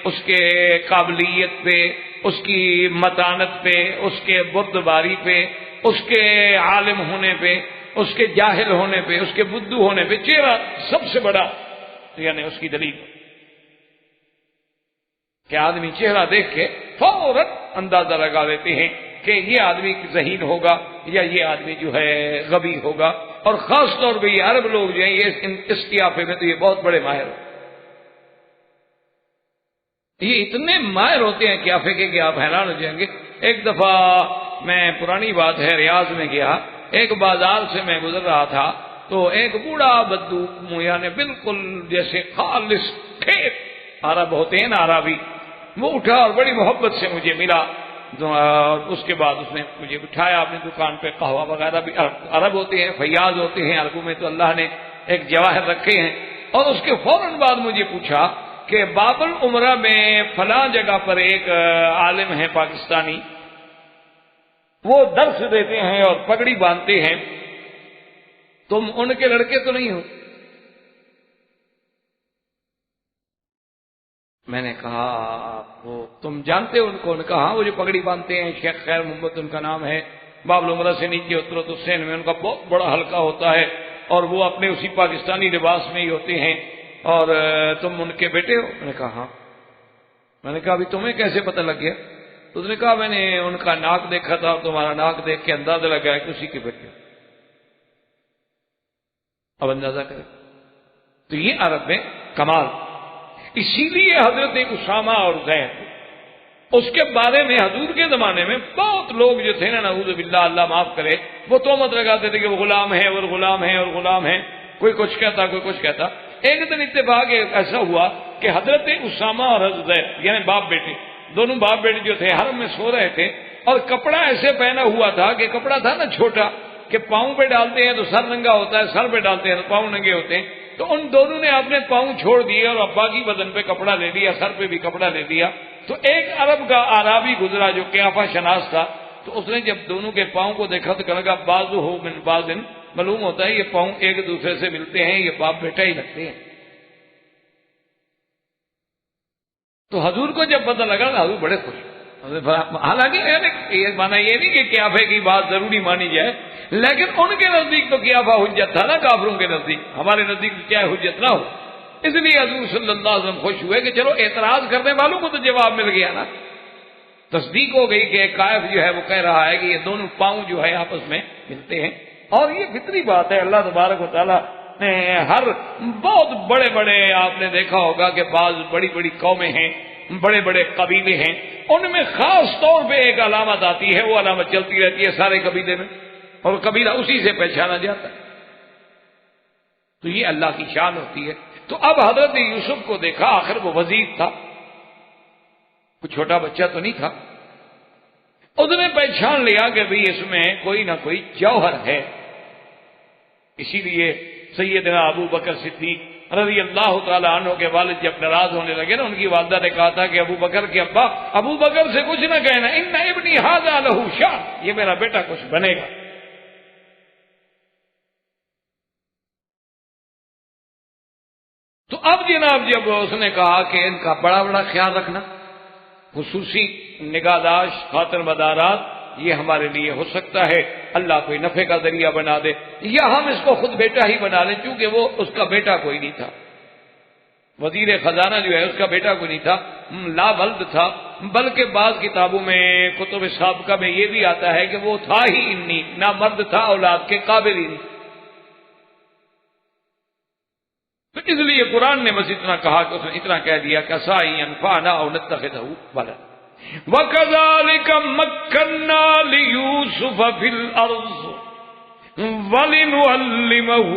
اس کے قابلیت پہ، اس کی متانت پہ، اس کے بردباری پہ، اس کے عالم ہونے پہ، اس کے جاہل ہونے پہ، اس کے بدھو ہونے پہ، چہرہ سب سے بڑا یعنی اس کی دلیل کہ آدمی چہرہ دیکھ کے فوراً اندازہ لگا لیتے ہیں کہ یہ آدمی ذہین ہوگا یا یہ آدمی جو ہے غبی ہوگا. اور خاص طور پہ یہ عرب لوگ جو ہیں یہ اس قیافے میں تو یہ بہت بڑے ماہر ہوتے ہیں. یہ اتنے ماہر ہوتے ہیں قیافے کے کہ آپ حیران ہو جائیں گے. ایک دفعہ میں پرانی بات ہے ریاض میں گیا، ایک بازار سے میں گزر رہا تھا تو ایک بوڑھا بدو یعنی بالکل جیسے خالص کھیت عرب ہوتے ہیں نا عربی، وہ اٹھا اور بڑی محبت سے مجھے ملا. اور اس کے بعد اس نے مجھے بٹھایا اپنی دکان پہ. قہوہ وغیرہ بھی عرب ہوتے ہیں، فیاض ہوتے ہیں، عربوں میں تو اللہ نے ایک جواہر رکھے ہیں. اور اس کے فوراً بعد مجھے پوچھا کہ باب العمرہ میں فلاں جگہ پر ایک عالم ہے پاکستانی، وہ درس دیتے ہیں اور پگڑی باندھتے ہیں، تم ان کے لڑکے تو نہیں ہو؟ میں نے کہا وہ تم جانتے ہو ان کو؟ انہوں نے کہا ہاں وہ جو پگڑی باندھتے ہیں شیخ خیر محمد ان کا نام ہے، باب العمرہ سے نیچے اترو تو سین میں ان کا بہت بڑا حلقہ ہوتا ہے اور وہ اپنے اسی پاکستانی لباس میں ہی ہوتے ہیں، اور تم ان کے بیٹے ہو؟ میں نے کہا ہاں. میں نے کہا ابھی تمہیں کیسے پتہ لگ گیا؟ تو اس نے کہا میں نے ان کا ناک دیکھا تھا اور تمہارا ناک دیکھ کے اندازہ لگایا کہ اسی کے بیٹے. اب اندازہ کریں تو یہ عرب میں کمال. اسی لیے حضرت اسامہ اور زید اس کے بارے میں حضور کے زمانے میں بہت لوگ جو تھے نا نعوذ باللہ اللہ معاف کرے، وہ تہمت لگاتے تھے کہ وہ غلام ہے اور غلام ہے اور غلام ہے، کوئی کچھ کہتا کوئی کچھ کہتا. ایک دن اتفاق ایسا ہوا کہ حضرت اسامہ اور حضرت زید یعنی باپ بیٹے دونوں باپ بیٹے جو تھے حرم میں سو رہے تھے، اور کپڑا ایسے پہنا ہوا تھا کہ کپڑا تھا نا چھوٹا کہ پاؤں پہ ڈالتے ہیں تو سر ننگا ہوتا ہے، سر پہ ڈالتے ہیں تو پاؤں ننگے ہوتے ہیں. تو ان دونوں نے اپنے پاؤں چھوڑ دیے اور ابا کی بدن پہ کپڑا لے لیا، سر پہ بھی کپڑا لے لیا. تو ایک عرب کا آرابی گزرا جو قیافہ شناس تھا، تو اس نے جب دونوں کے پاؤں کو دیکھا تو کہنے لگا بازو ہو من بازن، معلوم ہوتا ہے یہ پاؤں ایک دوسرے سے ملتے ہیں، یہ باپ بیٹا ہی لگتے ہیں. تو حضور کو جب پتہ لگا نا حضور بڑے خوش. حالانکہ یہ مانا یہ نہیں کہ قیافے کی بات ضروری مانی جائے، لیکن ان کے نزدیک تو قیافہ حجت تھا نا کافروں کے نزدیک، ہمارے نزدیک چاہے حجت نہ ہو. اس لیے حضور صلی اللہ علیہ وسلم خوش ہوئے کہ چلو اعتراض کرنے والوں کو تو جواب مل گیا نا. تصدیق ہو گئی کہ قائف جو ہے وہ کہہ رہا ہے کہ یہ دونوں پاؤں جو ہے آپس میں ملتے ہیں. اور یہ فطری بات ہے. اللہ تبارک و تعالیٰ نے ہر بہت بڑے بڑے آپ نے دیکھا ہوگا کہ بعض بڑی بڑی قومیں ہیں، بڑے بڑے قبیلے ہیں، ان میں خاص طور پہ ایک علامت آتی ہے، وہ علامت چلتی رہتی ہے سارے قبیلے میں اور قبیلہ اسی سے پہچانا جاتا ہے. تو یہ اللہ کی شان ہوتی ہے. تو اب حضرت یوسف کو دیکھا، آخر وہ وزیر تھا، کوئی چھوٹا بچہ تو نہیں تھا. اس نے پہچان لیا کہ بھئی اس میں کوئی نہ کوئی جوہر ہے. اسی لیے سیدنا ابو بکر صدیق رضی اللہ تعالیٰ عنہ کے والد جب ناراض ہونے لگے نا، ان کی والدہ نے کہا تھا کہ ابو بکر کے ابا ابو بکر سے کچھ نہ کہنا، ان ابنی ھذا لہ شان، یہ میرا بیٹا کچھ بنے گا. تو اب جناب جب اس نے کہا کہ ان کا بڑا بڑا خیال رکھنا، خصوصی نگہداشت، خاطر مدارات، یہ ہمارے لیے ہو سکتا ہے اللہ کوئی نفع کا ذریعہ بنا دے، یا ہم اس کو خود بیٹا ہی بنا لیں، چونکہ وہ اس کا بیٹا کوئی نہیں تھا. وزیر خزانہ جو ہے اس کا بیٹا کوئی نہیں تھا، لا ولد تھا. بلکہ بعض کتابوں میں کتب سابقہ میں یہ بھی آتا ہے کہ وہ تھا ہی انی، نہ مرد تھا اولاد کے قابل ہی نہیں. تو اس لیے قرآن نے بس اتنا کہا کہ اس نے اتنا کہہ دیا کہ عَسَىٰ أَن يَنفَعَنَا أَوْ نَتَّخِذَهُ وَلَدًا وَكَذَلِكَ مَكَّنَّا لِيُوسُفَ فِي الْأَرْضِ وَلِنُعَلِّمَهُ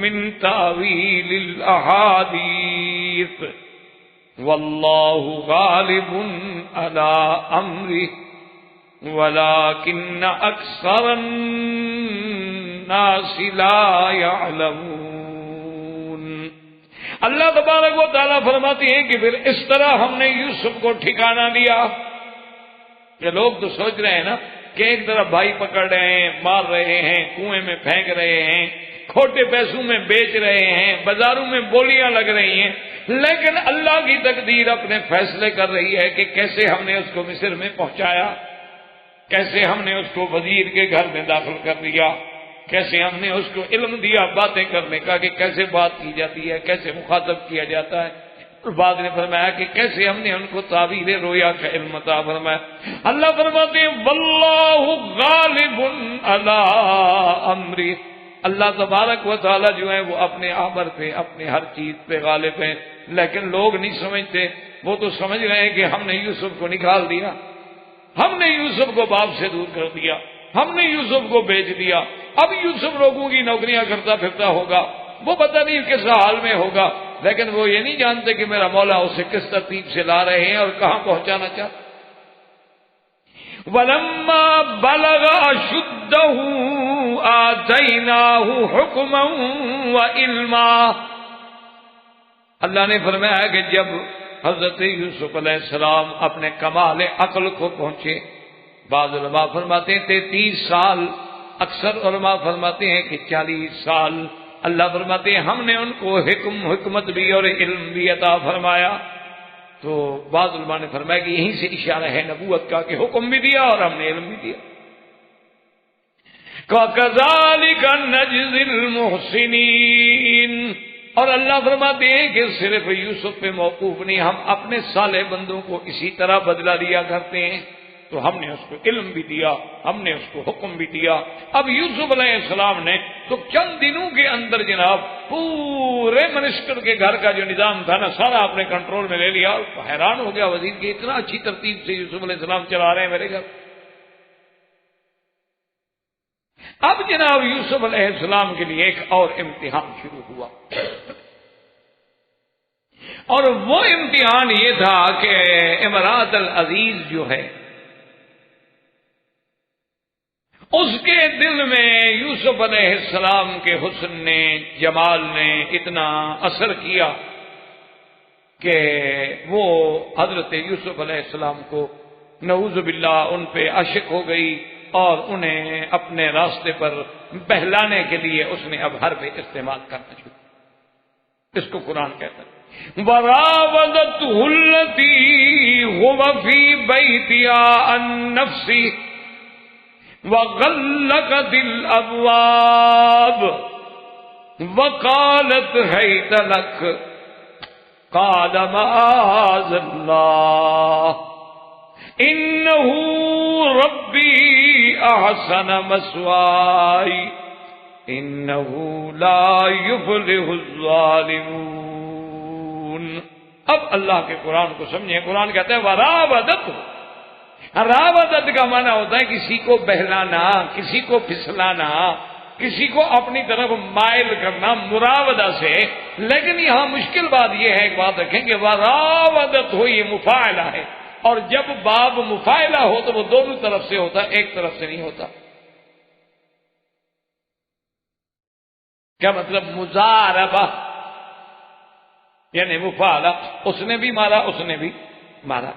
مِن تَأْوِيلِ الْأَحَادِيثِ وَاللَّهُ غَالِبٌ عَلَىٰ أَمْرِهِ وَلَٰكِنَّ أَكْثَرَ النَّاسِ لَا يَعْلَمُونَ. اللہ تبارک و تعالیٰ فرماتے ہیں کہ پھر اس طرح ہم نے یوسف کو ٹھکانہ دیا. کہ لوگ تو سوچ رہے ہیں نا کہ ایک طرف بھائی پکڑ رہے ہیں، مار رہے ہیں، کنویں میں پھینک رہے ہیں، کھوٹے پیسوں میں بیچ رہے ہیں، بازاروں میں بولیاں لگ رہی ہیں، لیکن اللہ کی تقدیر اپنے فیصلے کر رہی ہے کہ کیسے ہم نے اس کو مصر میں پہنچایا، کیسے ہم نے اس کو وزیر کے گھر میں داخل کر دیا، کیسے ہم نے اس کو علم دیا باتیں کرنے کا کہ کیسے بات کی جاتی ہے، کیسے مخاطب کیا جاتا ہے۔ اور بعد نے فرمایا کہ کیسے ہم نے ان کو تعبیر رویا کا علم عطا فرمایا۔ اللہ فرماتے ہیں واللہ غالب علی امری، اللہ تبارک و تعالی جو ہے وہ اپنے امر پہ، اپنے ہر چیز پہ غالب ہیں، لیکن لوگ نہیں سمجھتے۔ وہ تو سمجھ رہے ہیں کہ ہم نے یوسف کو نکال دیا، ہم نے یوسف کو باپ سے دور کر دیا، ہم نے یوسف کو بیچ دیا، اب یوسف لوگوں کی نوکریاں کرتا پھرتا ہوگا، وہ پتہ نہیں کس حال میں ہوگا، لیکن وہ یہ نہیں جانتے کہ میرا مولا اسے کس ترتیب سے لا رہے ہیں اور کہاں پہنچانا چاہتے۔ وَلَمَّا بَلَغَ أَشُدَّهُ آتَيْنَاهُ حُكْمًا وَعِلْمًا، اللہ نے فرمایا کہ جب حضرت یوسف علیہ السلام اپنے کمال عقل کو پہنچے، بعض علماء فرماتے ہیں 33 سال، اکثر علماء فرماتے ہیں کہ 40 سال، اللہ فرماتے ہیں ہم نے ان کو حکمت بھی اور علم بھی عطا فرمایا۔ تو بعض علماء نے فرمایا کہ یہیں سے اشارہ ہے نبوت کا کہ حکم بھی دیا اور ہم نے علم بھی دیا۔ وَكَذَلِكَ نَجْزِي الْمُحْسِنِينَ، اور اللہ فرماتے ہیں کہ صرف یوسف پہ موقوف نہیں، ہم اپنے صالح بندوں کو اسی طرح بدلہ دیا کرتے ہیں۔ تو ہم نے اس کو علم بھی دیا، ہم نے اس کو حکم بھی دیا۔ اب یوسف علیہ السلام نے تو چند دنوں کے اندر جناب پورے منسٹر کے گھر کا جو نظام تھا نا سارا اپنے کنٹرول میں لے لیا، اور حیران ہو گیا وزیر کہ اتنا اچھی ترتیب سے یوسف علیہ السلام چلا رہے ہیں میرے گھر۔ اب جناب یوسف علیہ السلام کے لیے ایک اور امتحان شروع ہوا، اور وہ امتحان یہ تھا کہ امراۃ العزیز جو ہے اس کے دل میں یوسف علیہ السلام کے حسن نے، جمال نے اتنا اثر کیا کہ وہ حضرت یوسف علیہ السلام کو نعوذ باللہ ان پہ عاشق ہو گئی، اور انہیں اپنے راستے پر بہلانے کے لیے اس نے اب حرب استعمال کرنا شروع۔ اس کو قرآن کہتا ہے وَرَاوَدَتْهُ الَّتِي هُوَ فِي بَيْتِهَا عَن نَّفْسِهِ وَغَلَّقَتِ الْأَبْوَابَ وَقَالَتْ هَيْتَ لَكَ قَالَ مَعَاذَ اللَّهِ إِنَّهُ رَبِّي أَحْسَنَ مَثْوَايَ إِنَّهُ لَا يُفْلِحُ الظَّالِمُونَ۔ اب اللہ کے قرآن کو سمجھیں، قرآن کہتا ہے وَرَاوَدَتْهُ، راودت کا معنی ہوتا ہے کسی کو بہلانا، کسی کو پھسلانا، کسی کو اپنی طرف مائل کرنا مراودہ سے۔ لیکن یہاں مشکل بات یہ ہے، ایک بات رکھیں کہ وراودت ہو یہ مفاعلہ ہے، اور جب باب مفاعلہ ہو تو وہ دونوں طرف سے ہوتا ہے، ایک طرف سے نہیں ہوتا۔ کیا مطلب؟ مزاربہ یعنی مفاعلہ، اس نے بھی مارا اس نے بھی مارا،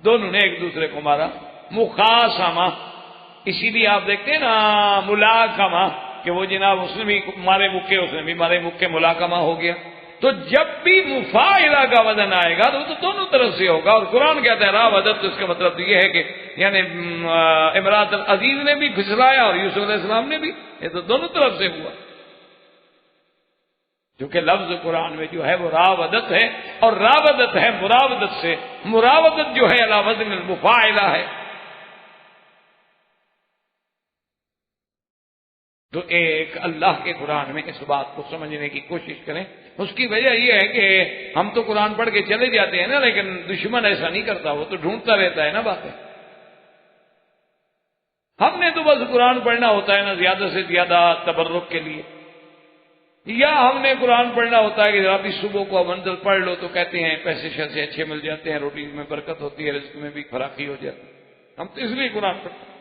دونوں نے ایک دوسرے کو مارا۔ مخاصمہ، اسی لیے آپ دیکھتے ہیں نا ملاکمہ کہ وہ جناب اس نے بھی مارے مکے اس نے بھی مارے مکے، ملاکمہ ہو گیا۔ تو جب بھی مفاعلہ کا وزن آئے گا تو دونوں طرف سے ہوگا، اور قرآن کہتا ہے راودت، تو اس کا مطلب یہ ہے کہ یعنی امراۃ العزیز نے بھی پھسلایا اور یوسف علیہ السلام نے بھی، یہ تو دونوں طرف سے ہوا، کیونکہ لفظ قرآن میں جو ہے وہ راودت ہے، اور راودت ہے مراودت سے، مراودت جو ہے علی وزن المفاعلہ ہے۔ تو ایک اللہ کے قرآن میں اس بات کو سمجھنے کی کوشش کریں۔ اس کی وجہ یہ ہے کہ ہم تو قرآن پڑھ کے چلے جاتے ہیں نا، لیکن دشمن ایسا نہیں کرتا، وہ تو ڈھونڈتا رہتا ہے نا باتیں۔ ہم نے تو بس قرآن پڑھنا ہوتا ہے نا زیادہ سے زیادہ تبرک کے لیے، یا ہم نے قرآن پڑھنا ہوتا ہے کہ ذرا بھی صبح کو منزل پڑھ لو تو کہتے ہیں پیسے شیسے اچھے مل جاتے ہیں، روٹی میں برکت ہوتی ہے، رزق میں بھی فراخی ہو جاتی ہے، ہم تو اس لیے قرآن پڑھتے ہیں۔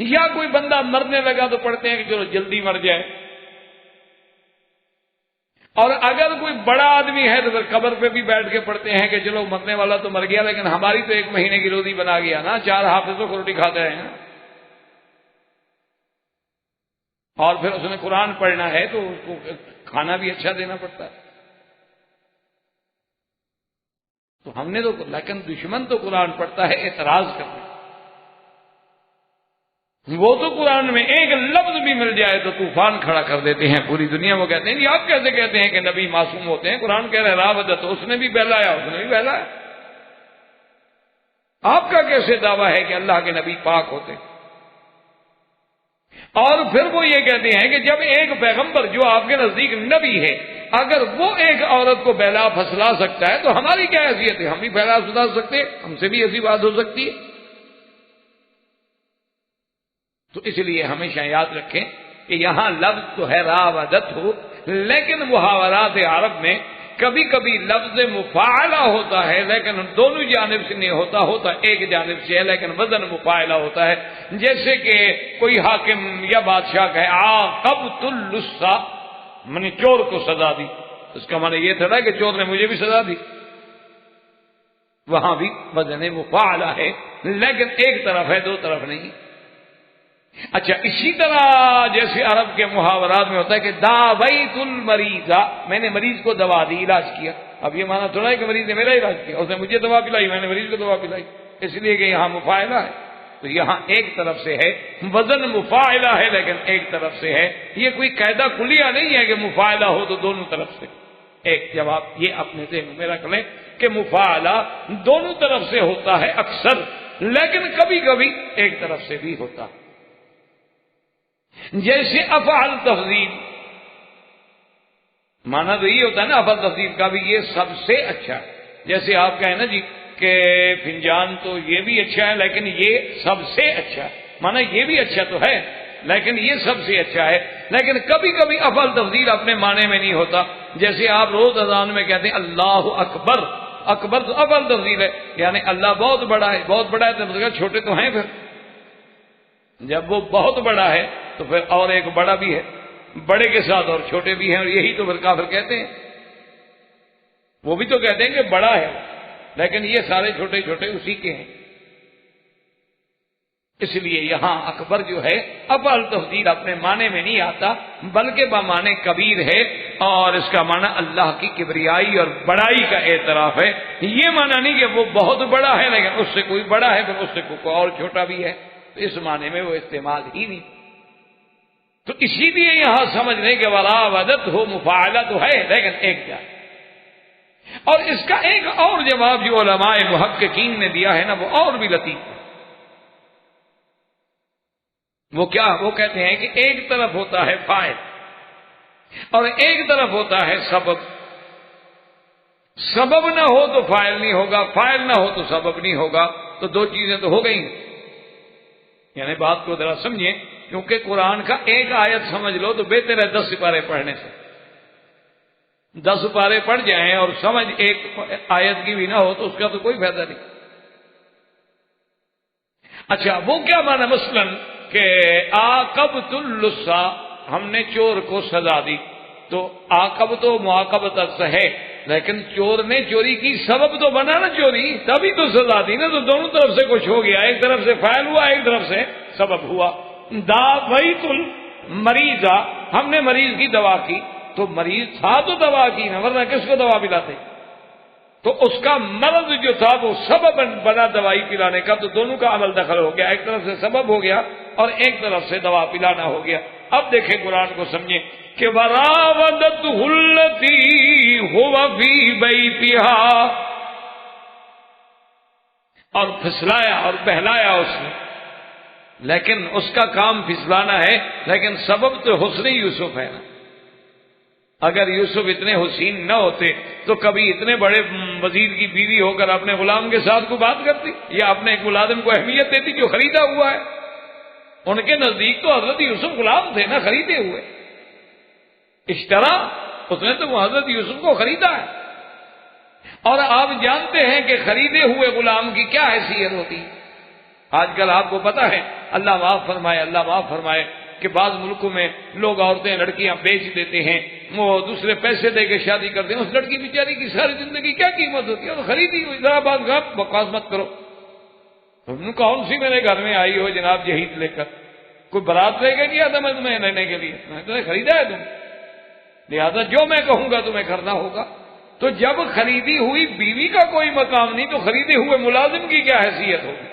یا کوئی بندہ مرنے لگا تو پڑھتے ہیں کہ چلو جلدی مر جائے، اور اگر کوئی بڑا آدمی ہے تو پھر قبر پہ بھی بیٹھ کے پڑھتے ہیں کہ چلو مرنے والا تو مر گیا لیکن ہماری تو 1 مہینے کی روزی بنا گیا نا، 4 حافظوں کو روٹی کھاتے ہیں۔ اور پھر اس نے قرآن پڑھنا ہے تو اس کو کھانا بھی اچھا دینا پڑتا ہے. تو ہم نے تو، لیکن دشمن تو قرآن پڑھتا ہے اعتراض کرنے، وہ تو قرآن میں ایک لفظ بھی مل جائے تو طوفان کھڑا کر دیتے ہیں پوری دنیا. وہ کہتے ہیں جی آپ کیسے کہتے ہیں کہ نبی معصوم ہوتے ہیں؟ قرآن کہہ رہے راودت، تو اس نے بھی بہلایا، اس نے بھی بہلایا. آپ کا کیسے دعویٰ ہے کہ اللہ کے نبی پاک ہوتے ہیں؟ اور پھر وہ یہ کہتے ہیں کہ جب ایک پیغمبر جو آپ کے نزدیک نبی ہے، اگر وہ ایک عورت کو بہلا پھسلا سکتا ہے تو ہماری کیا حیثیت ہے؟ ہم بھی بہلا پھسلا سکتے ہیں، ہم سے بھی ایسی بات ہو سکتی ہے. تو اس لیے ہمیشہ یاد رکھیں کہ یہاں لفظ تو ہے راودت ہو، لیکن محاورات عرب میں کبھی کبھی لفظ مفاعلہ ہوتا ہے، لیکن دونوں جانب سے نہیں ہوتا، ہوتا ایک جانب سے ہے لیکن وزن مفاعلہ ہوتا ہے. جیسے کہ کوئی حاکم یا بادشاہ کہے عاقبت اللص، میں نے چور کو سزا دی، اس کا معنی یہ تھا کہ چور نے مجھے بھی سزا دی. وہاں بھی وزن مفاعلہ ہے، لیکن ایک طرف ہے، دو طرف نہیں. اچھا، اسی طرح جیسے عرب کے محاورات میں ہوتا ہے کہ داویت المریض، میں نے مریض کو دوا دی، علاج کیا. اب یہ مانا تھوڑا ہے کہ مریض نے میرا علاج کیا، اس نے مجھے دوا پلائی، میں نے مریض کو دوا پلائی، اس لیے کہ یہاں مفاعلہ ہے. تو یہاں ایک طرف سے ہے، وزن مفاعلہ ہے لیکن ایک طرف سے ہے. یہ کوئی قاعدہ کلیہ نہیں ہے کہ مفاعلہ ہو تو دونوں طرف سے. ایک جواب یہ اپنے ذہن میں رکھ لیں کہ مفاعلہ دونوں طرف سے ہوتا ہے اکثر، لیکن کبھی کبھی ایک طرف سے بھی ہوتا ہے. جیسے افعل تفضیل، مانا تو یہ ہوتا ہے نا افعل تفضیل کا بھی، یہ سب سے اچھا ہے. جیسے آپ کہیں نا جی کہ فنجان تو یہ بھی اچھا ہے لیکن یہ سب سے اچھا ہے، مانا یہ بھی اچھا تو ہے لیکن یہ سب سے اچھا ہے. لیکن کبھی کبھی افعل تفضیل اپنے معنی میں نہیں ہوتا. جیسے آپ روز اذان میں کہتے ہیں اللہ اکبر، اکبر تو افعل تفضیل ہے، یعنی اللہ بہت بڑا ہے. بہت بڑا ہے تو چھوٹے تو ہیں، پھر جب وہ بہت بڑا ہے تو پھر اور ایک بڑا بھی ہے، بڑے کے ساتھ اور چھوٹے بھی ہیں، اور یہی تو پھر کافر کہتے ہیں. وہ بھی تو کہتے ہیں کہ بڑا ہے لیکن یہ سارے چھوٹے چھوٹے اسی کے ہیں. اس لیے یہاں اکبر جو ہے افعل تفضیل اپنے معنی میں نہیں آتا بلکہ بمعنی کبیر ہے، اور اس کا معنی اللہ کی کبریائی اور بڑائی کا اعتراف ہے. یہ معنی نہیں کہ وہ بہت بڑا ہے لیکن اس سے کوئی بڑا ہے پھر اس سے کوئی اور چھوٹا بھی ہے، تو اس معنی میں وہ استعمال ہی نہیں. تو اسی لیے یہاں سمجھ لیں کہ وراودت ہو، مفاعلہ تو ہے لیکن ایک جائے. اور اس کا ایک اور جواب جو علماء محققین نے دیا ہے نا، وہ اور بھی لطیف ہے. وہ کیا؟ وہ کہتے ہیں کہ ایک طرف ہوتا ہے فاعل اور ایک طرف ہوتا ہے سبب. سبب نہ ہو تو فاعل نہیں ہوگا، فاعل نہ ہو تو سبب نہیں ہوگا، تو دو چیزیں تو ہو گئی. یعنی بات کو ذرا سمجھیں، کیونکہ قرآن کا ایک آیت سمجھ لو تو بہتر ہے 10 سپارے پڑھنے سے. 10 سپارے پڑھ جائیں اور سمجھ ایک آیت کی بھی نہ ہو تو اس کا تو کوئی فائدہ نہیں. اچھا، وہ کیا مانا مثلا کہ عاقبت اللص، ہم نے چور کو سزا دی. تو عاقب تو معاقبت سے ہے، لیکن چور نے چوری کی، سبب تو بنا نا چوری، تبھی تو سزا دی نا. تو دونوں طرف سے کچھ ہو گیا، ایک طرف سے فاعل ہوا، ایک طرف سے سبب ہوا. داویت المریض، ہم نے مریض کی دوا کی، تو مریض تھا تو دوا کی نا، ورنہ کس کو دوا پلاتے؟ تو اس کا مرض جو تھا وہ سبب بنا دوائی پلانے کا، تو دونوں کا عمل دخل ہو گیا، ایک طرف سے سبب ہو گیا اور ایک طرف سے دوا پلانا ہو گیا. اب دیکھیں قرآن کو سمجھیں کہ وراودتہ التی هو فی بیتہا، اور پھسلایا اور بہلایا اس نے، لیکن اس کا کام پھسلانا ہے، لیکن سبب تو حسن یوسف ہے نا. اگر یوسف اتنے حسین نہ ہوتے تو کبھی اتنے بڑے وزیر کی بیوی ہو کر اپنے غلام کے ساتھ کو بات کرتی، یا اپنے ایک ملازم کو اہمیت دیتی جو خریدا ہوا ہے. ان کے نزدیک تو حضرت یوسف غلام تھے نا، خریدے ہوئے. اشترا، اس نے تو وہ حضرت یوسف کو خریدا ہے. اور آپ جانتے ہیں کہ خریدے ہوئے غلام کی کیا حیثیت ہوتی ہے. آج کل آپ کو پتا ہے، اللہ معاف فرمائے، اللہ معاف فرمائے، کہ بعض ملکوں میں لوگ عورتیں لڑکیاں بیچ دیتے ہیں، وہ دوسرے پیسے دے کے شادی کرتے ہیں. اس لڑکی بیچاری کی ساری زندگی کیا قیمت ہوتی ہے؟ تو خریدی ہوئی. ذرا بات بکواس مت کرو. کون سی میرے گھر میں آئی ہو جناب جہیز لے کر، کوئی برات لے کے گیا تھا میں تمہیں لینے کے لیے؟ میں تمہیں خریدا ہے تم، لہذا جو میں کہوں گا تمہیں کرنا ہوگا۔ تو جب خریدی ہوئی بیوی کا کوئی مقام نہیں تو خریدے ہوئے ملازم کی کیا حیثیت ہوگی؟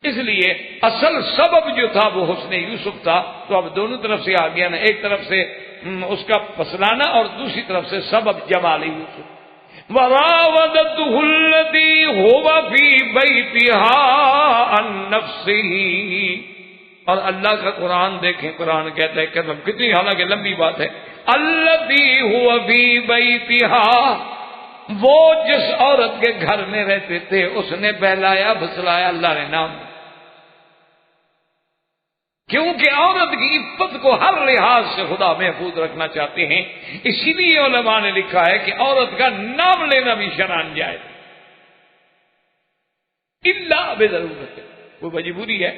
اس لیے اصل سبب جو تھا وہ حسن یوسف تھا، تو اب دونوں طرف سے آ گیا نا، ایک طرف سے اس کا پسلانا اور دوسری طرف سے سبب جمال یوسف۔ وراودته التي هو في بيتها عن نفسه، اور اللہ کا قرآن دیکھیں، قرآن کہتا ہے کہ کتنی حالانکہ لمبی بات ہے، التي هو في بيتها، وہ جس عورت کے گھر میں رہتے تھے اس نے بہلایا بھسلایا اللہ نے نام، کیونکہ عورت کی عفت کو ہر لحاظ سے خدا محفوظ رکھنا چاہتے ہیں، اسی لیے علماء نے لکھا ہے کہ عورت کا نام لینا بھی شرعاً جائز الا بضرورت، وہ مجبوری ہے۔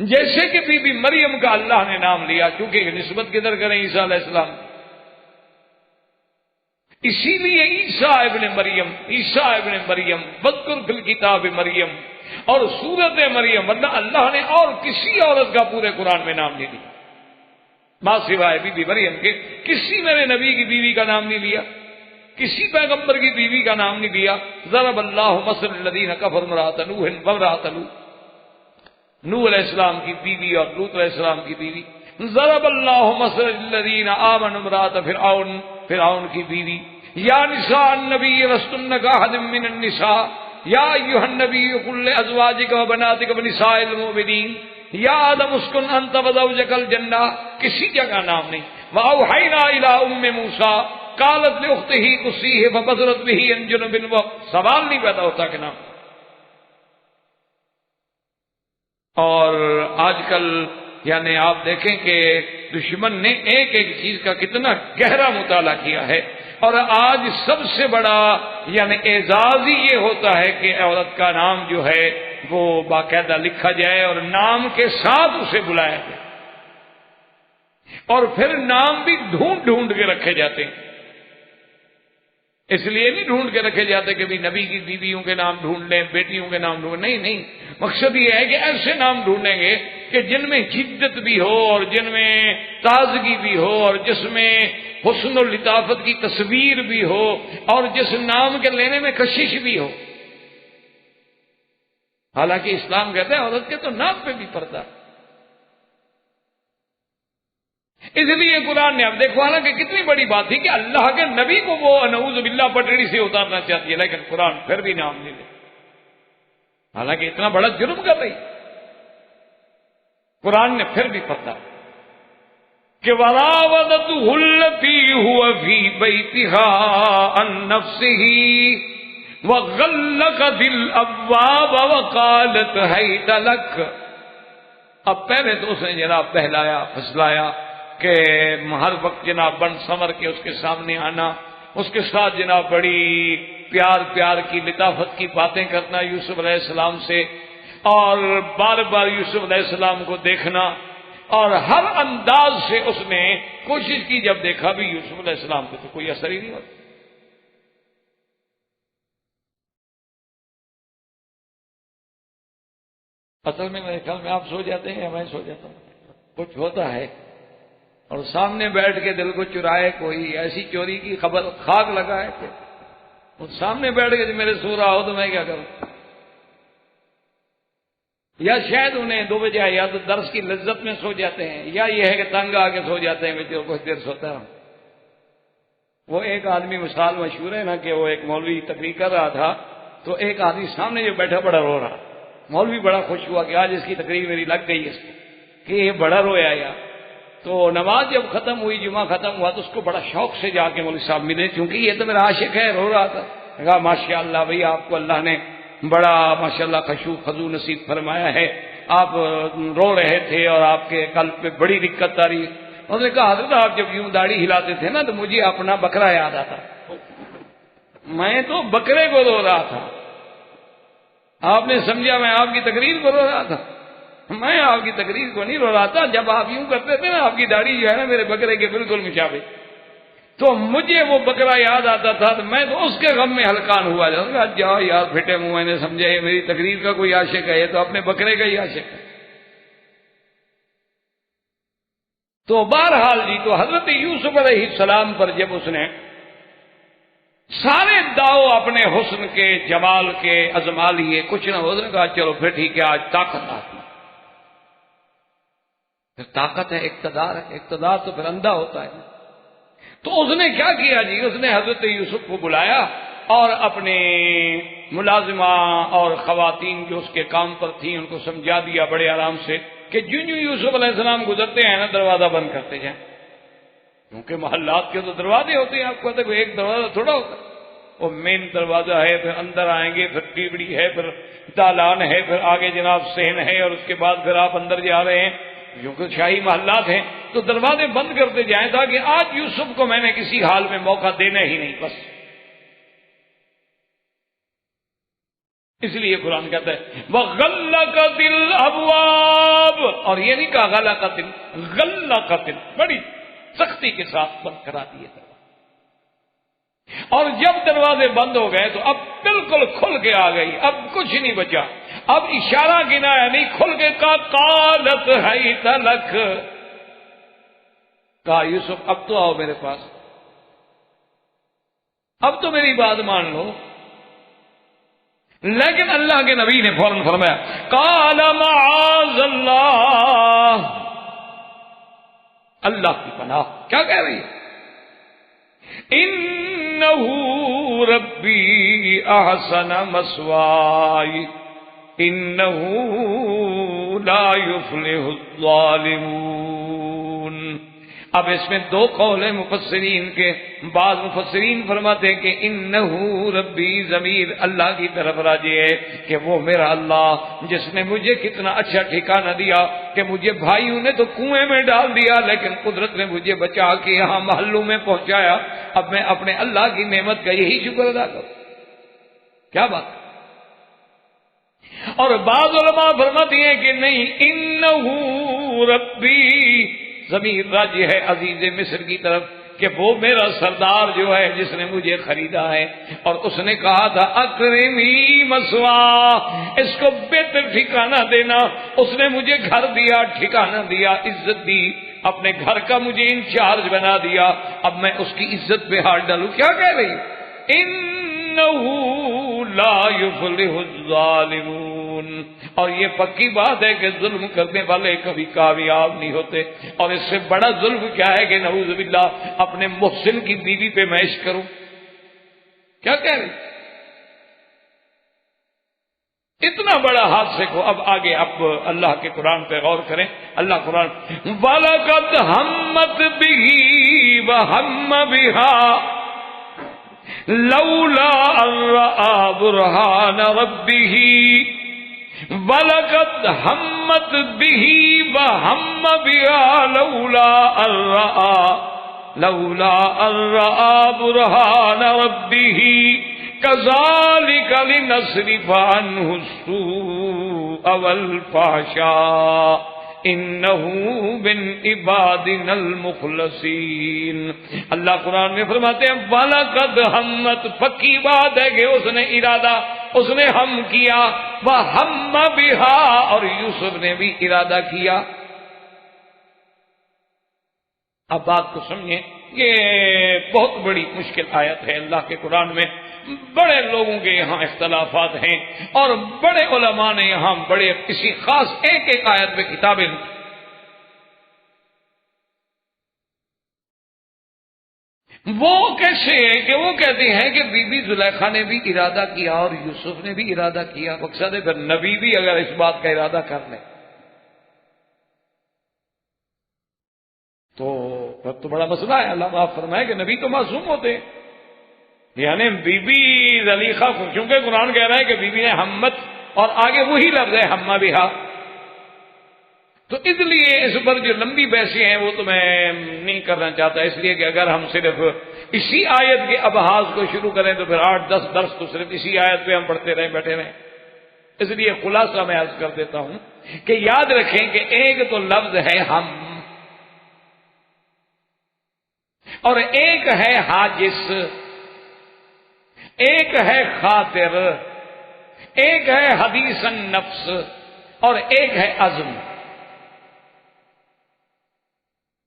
جیسے کہ بی بی مریم کا اللہ نے نام لیا، کیونکہ نسبت کدھر کریں عیسیٰ علیہ السلام، اسی لیے عیسیٰ ابن مریم واذکر فی الکتاب مریم اور سورت مریم، ورنہ اللہ نے اور کسی عورت کا پورے قرآن میں نام نہیں لیا ماں سوائے بی بی مریم کے، کسی میرے نبی کی بیوی کا نام نہیں لیا، کسی پیغمبر کی بیوی کا نام نہیں لیا۔ ضرب اللہ مثل الذین کفروا امرأۃ نوح وامرأۃ لوط، نوح علیہ السلام کی بیوی اور لوط علیہ السلام کی بیوی۔ ضرب اللہ مثل الذین آمنوا امرأۃ فرعون کی بیوی۔ یا نساء النبی لستن کاحد من النساء یا ایھا النبی قل لازواجک وبناتک ونساء المؤمنین یا آدم اسکن انت وزوجک الجنہ، کسی جگہ نام نہیں۔ واوحینا الی ام موسیٰ قالت لاختہ قصیہ فبصرت بہ عن جنب، سوال نہیں پیدا ہوتا کہ نام۔ اور آج کل یعنی آپ دیکھیں کہ دشمن نے ایک ایک چیز کا کتنا گہرا مطالعہ کیا ہے، اور آج سب سے بڑا یعنی اعزاز ہی یہ ہوتا ہے کہ عورت کا نام جو ہے وہ باقاعدہ لکھا جائے اور نام کے ساتھ اسے بلایا جائے، اور پھر نام بھی ڈھونڈ ڈھونڈ کے رکھے جاتے ہیں۔ اس لیے نہیں ڈھونڈ کے رکھے جاتے کہ بھی نبی کی بیویوں کے نام ڈھونڈ لیں، بیٹیوں کے نام ڈھونڈ، نہیں، مقصد یہ ہے کہ ایسے نام ڈھونڈیں گے کہ جن میں جدت بھی ہو اور جن میں تازگی بھی ہو اور جس میں حسن و لطافت کی تصویر بھی ہو اور جس نام کے لینے میں کشش بھی ہو۔ حالانکہ اسلام کہتا ہے عورت کے تو نام پہ بھی پردہ، اس لیے قرآن نے اب دیکھو حالانکہ کتنی بڑی بات تھی کہ اللہ کے نبی کو وہ نعوذ باللہ پٹڑی سے اتارنا چاہتی ہے، لیکن قرآن پھر بھی نام نہیں لے، حالانکہ اتنا بڑا جرم کر رہی، قرآن نے پھر بھی پردہ کہ وراودته التي هو في بيتها عن نفسه وغلقت الابواب وقالت هيت لك۔ اب پہلے تو اس نے جناب بہلایا پھسلایا کہ ہر وقت جناب بن سنور کے اس کے سامنے آنا، اس کے ساتھ جناب بڑی پیار کی لطافت کی باتیں کرنا یوسف علیہ السلام سے، اور بار بار یوسف علیہ السلام کو دیکھنا، اور ہر انداز سے اس نے کوشش کی، جب دیکھا بھی یوسف علیہ السلام کو تو کوئی اثر ہی نہیں ہوتا۔ اصل میں میرے خیال میں آپ سو جاتے ہیں یا میں سو جاتا ہوں، کچھ ہوتا ہے اور سامنے بیٹھ کے دل کو چرائے، کوئی ایسی چوری کی خبر خاک لگائے کہ وہ سامنے بیٹھ کے میرے سو رہا ہو تو میں کیا کروں، یا شاید انہیں دو بجے یا تو درس کی لذت میں سو جاتے ہیں، یا یہ ہے کہ تنگ آ کے سو جاتے ہیں جو کچھ دیر سوتا ہے۔ وہ ایک آدمی مثال مشہور ہے نا کہ وہ ایک مولوی تقریر کر رہا تھا، تو ایک آدمی سامنے جو بیٹھا بڑا رو رہا، مولوی بڑا خوش ہوا کہ آج اس کی تقریر میری لگ گئی اس کو کہ یہ بڑا رویا یا۔ تو نماز جب ختم ہوئی، جمعہ ختم ہوا، تو اس کو بڑا شوق سے جا کے مولوی صاحب ملے، کیونکہ یہ تو میرا عاشق ہے، رو رہا تھا۔ کہا ماشاء اللہ بھائی، آپ کو اللہ نے بڑا ماشاءاللہ خشوع خضوع نصیب فرمایا ہے، آپ رو رہے تھے اور آپ کے قلب پہ بڑی دقت آ رہی ہے۔ انہوں نے کہا حضرت آپ جب یوں داڑھی ہلاتے تھے نا تو مجھے اپنا بکرا یاد آتا، میں تو بکرے کو رو رہا تھا، آپ نے سمجھا میں آپ کی تقریر کو رو رہا تھا؟ میں آپ کی تقریر کو نہیں رو رہا تھا، جب آپ یوں کرتے تھے نا، آپ کی داڑھی جو ہے نا میرے بکرے کے بالکل مشابہ۔ تو مجھے وہ بکرا یاد آتا تھا تو میں تو اس کے غم میں ہلکان ہوا جاتا جاؤ یار پھٹے منہ، میں نے سمجھا یہ میری تقریر کا کوئی عاشق ہے، یہ تو اپنے بکرے کا ہی عاشق ہے۔ تو بہرحال جی، تو حضرت یوسف علیہ السلام پر جب اس نے سارے داؤ اپنے حسن کے، جمال کے ازما لیے، کچھ نہ ہو، اس نے کہا چلو پھر ٹھیک ہے، آج طاقت آتی، پھر طاقت ہے، اقتدار ہے، اقتدار تو پھر اندھا ہوتا ہے۔ تو اس نے کیا کیا جی، اس نے حضرت یوسف کو بلایا اور اپنے ملازمہ اور خواتین جو اس کے کام پر تھیں ان کو سمجھا دیا بڑے آرام سے کہ جو یوسف علیہ السلام گزرتے ہیں نا دروازہ بند کرتے جائیں، کیونکہ محلات کے تو دروازے ہوتے ہیں، آپ کو پتہ ہے کوئی ایک دروازہ تھوڑا ہوتا ہے، وہ مین دروازہ ہے، پھر اندر آئیں گے، پھر ٹیبڑی ہے، پھر دالان ہے، پھر آگے جناب صحن ہے، اور اس کے بعد پھر آپ اندر جا رہے ہیں، کیونکہ شاہی محلات ہیں، تو دروازے بند کرتے جائیں تاکہ آج یوسف کو میں نے کسی حال میں موقع دینا ہی نہیں، بس اس لیے قرآن کہتا ہے وَغَلَّقَتِ الْأَبْوَابُ، اور یہ نہیں کہا غلقت، غلقت، بڑی سختی کے ساتھ بند کرا دیے دروازے، اور جب دروازے بند ہو گئے تو اب بالکل کھل کے آ گئی، اب کچھ نہیں بچا، اب اشارہ گنایا نہیں، کھل کے کہا قالت حیت لک، کہا یوسف اب تو آؤ میرے پاس، اب تو میری بات مان لو۔ لیکن اللہ کے نبی نے فوراً فرمایا قال معاذ اللہ، اللہ کی پناہ، کیا کہہ رہی ہے؟ انہ ربی احسن مثوائی انہ لا یفلح الظالمون۔ اب اس میں دو قول ہیں مفسرین کے، بعض مفسرین فرماتے ہیں کہ انہ ربی ضمیر اللہ کی طرف راجع ہے کہ وہ میرا اللہ جس نے مجھے کتنا اچھا ٹھکانہ دیا کہ مجھے بھائیوں نے تو کنویں میں ڈال دیا لیکن قدرت نے مجھے بچا کے یہاں محلوں میں پہنچایا، اب میں اپنے اللہ کی نعمت کا یہی شکر ادا کروں۔ کیا بات! اور بعض علماء فرماتی ہیں کہ نہیں، انہ ربی ضمیر راجع ہے عزیز مصر کی طرف کہ وہ میرا سردار جو ہے جس نے مجھے خریدا ہے، اور اس نے کہا تھا اکرمی مثوا، اس کو بہتر ٹھکانہ دینا، اس نے مجھے گھر دیا، ٹھکانہ دیا، عزت دی، اپنے گھر کا مجھے انچارج بنا دیا، اب میں اس کی عزت پہ ہاتھ ڈالوں۔ کیا کہہ رہی ہے؟ انہ لا یفلح الظالمون، اور یہ پکی بات ہے کہ ظلم کرنے والے کبھی کامیاب نہیں ہوتے، اور اس سے بڑا ظلم کیا ہے کہ نعوذ باللہ اپنے محسن کی بیوی پہ میں عشق کروں۔ کیا کہہ رہی؟ اتنا بڑا حادثے کو اب آگے اب اللہ کے قرآن پہ غور کریں۔ اللہ قرآن وَلَقَدْ هَمَّتْ بِهِ وَهَمَّ بِهَا لولا ان رأى برهان ربه وَلَقَدْ هَمَّتْ بِهِ وَهَمَّ بِهَا لولا ان رأى برهان ربه كذلك لنصرف عنه السوء والفحشاء انه من عبادنا المخلصین۔ اللہ قرآن میں فرماتے ہیں وَلَقَدْ ہمت، پکی بات ہے کہ اس نے ارادہ، اس نے ہم کیا، وَهَمَّ بِهَا، اور یوسف نے بھی ارادہ کیا۔ اب بات کو سمجھیں، یہ بہت بڑی مشکل آیت ہے اللہ کے قرآن میں، بڑے لوگوں کے یہاں اختلافات ہیں، اور بڑے علماء نے یہاں بڑے کسی خاص ایک ایک آیت میں کتابیں، وہ کیسے ہے کہ وہ کہتے ہیں کہ بی بی زلیخا نے بھی ارادہ کیا اور یوسف نے بھی ارادہ کیا، مقصد ہے پھر نبی بھی اگر اس بات کا ارادہ کر لے تو بڑا مسئلہ ہے۔ اللہ معاف فرمائے کہ نبی تو معصوم ہوتے ہیں، یعنی بی بی زلیخا، کیونکہ قرآن کہہ رہا ہے کہ بی بی نے ہمت، اور آگے وہی لفظ ہے ہمہ بہا، تو اس لیے اس پر جو لمبی بحثیں ہیں وہ تو میں نہیں کرنا چاہتا، اس لیے کہ اگر ہم صرف اسی آیت کے ابحاظ کو شروع کریں تو پھر 8-10 درس تو صرف اسی آیت پہ ہم پڑھتے رہیں، بیٹھے رہیں۔ اس لیے خلاصہ میں عرض کر دیتا ہوں کہ یاد رکھیں کہ ایک تو لفظ ہے ہم، اور ایک ہے حاجس، ایک ہے خاطر، ایک ہے حدیث النفس، اور ایک ہے عزم۔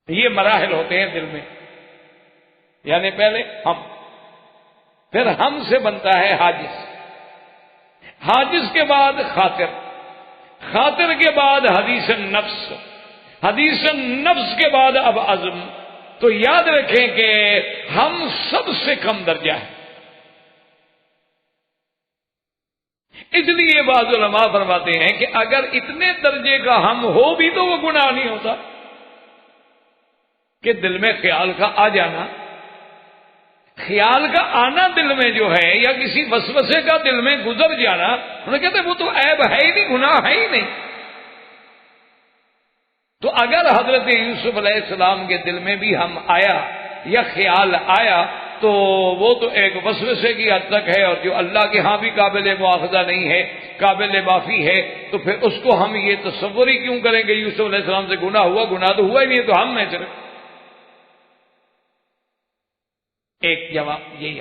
یہ مراحل ہوتے ہیں دل میں، یعنی پہلے ہم، پھر ہم سے بنتا ہے حاجس، حاجس کے بعد خاطر، خاطر کے بعد حدیث النفس، حدیث النفس کے بعد اب عزم۔ تو یاد رکھیں کہ ہم سب سے کم درجہ ہے، اس لیے بعض علماء فرماتے ہیں کہ اگر اتنے درجے کا ہم ہو بھی تو وہ گناہ نہیں ہوتا، کہ دل میں خیال کا آ جانا، خیال کا آنا دل میں جو ہے، یا کسی وسوسے کا دل میں گزر جانا، انہوں کہتے ہیں وہ تو عیب ہے ہی نہیں، گناہ ہے ہی نہیں۔ تو اگر حضرت یوسف علیہ السلام کے دل میں بھی ہم آیا یا خیال آیا تو وہ تو ایک وسوسے کی حد تک ہے، اور جو اللہ کے ہاں بھی قابل مواخذہ نہیں ہے، قابل معافی ہے، تو پھر اس کو ہم یہ تصور ہی کیوں کریں کہ یوسف علیہ السلام سے گناہ ہوا؟ گناہ تو ہوا ہی نہیں، تو ہم میں صرف ایک جواب یہی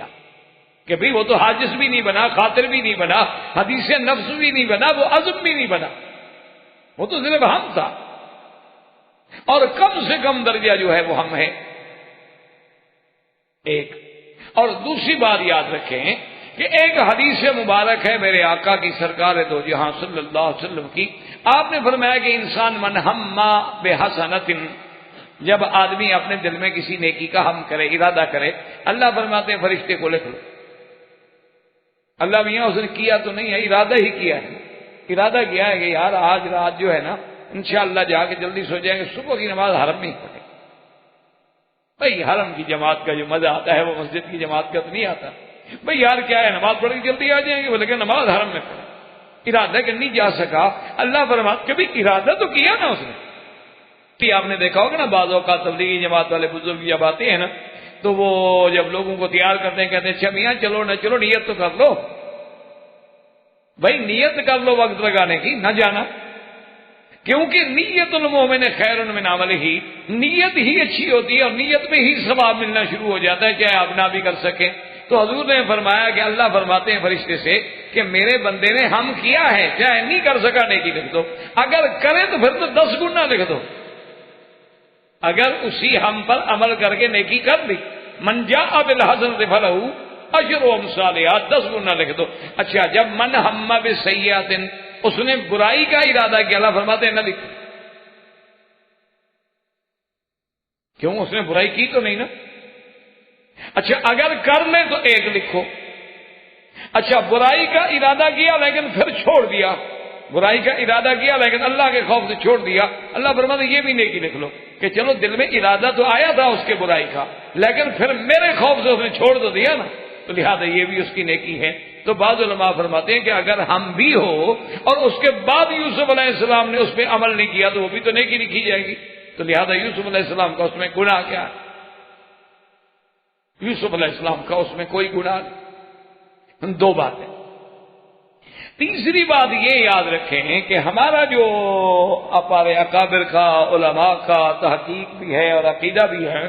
کہ بھئی وہ تو حاجس بھی نہیں بنا، خاطر بھی نہیں بنا، حدیث نفس بھی نہیں بنا، وہ عزم بھی نہیں بنا، وہ تو صرف ہم تھا، اور کم سے کم درجہ جو ہے وہ ہم ہے ایک۔ اور دوسری بات یاد رکھیں کہ ایک حدیث مبارک ہے میرے آقا کی سرکار دو جہاں صلی اللہ علیہ وسلم کی، آپ نے فرمایا کہ انسان من ہم بحسنۃ، جب آدمی اپنے دل میں کسی نیکی کا ہم کرے، ارادہ کرے، اللہ فرماتے ہیں فرشتے کو لکھ لو۔ اللہ میاں اس نے کیا تو نہیں ہے، ارادہ ہی کیا ہے، ارادہ کیا ہے کہ یار آج رات جو ہے نا انشاءاللہ جا کے جلدی سو جائیں گے، صبح کی نماز حرم میں ہی پڑھیں۔ بھائی حرم کی جماعت کا جو مزہ آتا ہے وہ مسجد کی جماعت کا تو نہیں آتا۔ بھئی یار کیا ہے، نماز پڑھ کے جلدی آ جائیں گے، بولے کہ نماز حرم میں پڑھیں، ارادہ کہ نہیں جا سکا۔ اللہ فرماتے کبھی ارادہ تو کیا نا اس نے۔ آپ نے دیکھا ہوگا نا بعض اوقات تبلیغی جماعت والے بزرگ جب آتے ہیں نا تو وہ جب لوگوں کو تیار کرتے ہیں کہتے ہیں اچھا میاں چلو نہ چلو، نیت تو کر لو۔ بھائی نیت کر لو وقت لگانے کی، نہ جانا، کیونکہ نیت المومن خیر من عملہ، نیت ہی اچھی ہوتی ہے اور نیت میں ہی ثواب ملنا شروع ہو جاتا ہے، چاہے آپ نہ بھی کر سکیں۔ تو حضور نے فرمایا کہ اللہ فرماتے ہیں فرشتے سے کہ میرے بندے نے ہم کیا ہے، چاہے نہیں کر سکا نیکی لکھ دو، اگر کرے تو پھر تو 10 گنا لکھ دو۔ اگر اسی ہم پر عمل کر کے نیکی کر لی، من جاء بالحسنۃ فلہ اجر امثالھا، 10 گنا لکھ دو۔ اچھا جب من ہم بسیئۃ، اس نے برائی کا ارادہ کیا، اللہ فرماتے ہیں نہ لکھ، کیوں؟ اس نے برائی کی تو نہیں نا۔ اچھا اگر کر لے تو 1 لکھو۔ اچھا برائی کا ارادہ کیا لیکن پھر چھوڑ دیا، برائی کا ارادہ کیا لیکن اللہ کے خوف سے چھوڑ دیا، اللہ فرماتے ہیں یہ بھی نیکی لکھ لو کہ چلو دل میں ارادہ تو آیا تھا اس کے برائی کا، لیکن پھر میرے خوف سے اس نے چھوڑ تو دیا نا، تو لہذا یہ بھی اس کی نیکی ہے۔ تو بعض علماء فرماتے ہیں کہ اگر ہم بھی ہو اور اس کے بعد یوسف علیہ السلام نے اس پہ عمل نہیں کیا تو وہ بھی تو نیکی لکھی جائے گی، تو لہذا یوسف علیہ السلام کا اس میں گناہ کیا ہے؟ یوسف علیہ السلام کا اس میں کوئی گناہ نہیں۔ 2 باتیں۔ تیسری بات یہ یاد رکھیں کہ ہمارا جو ہمارے اکابر کا، علماء کا تحقیق بھی ہے اور عقیدہ بھی ہے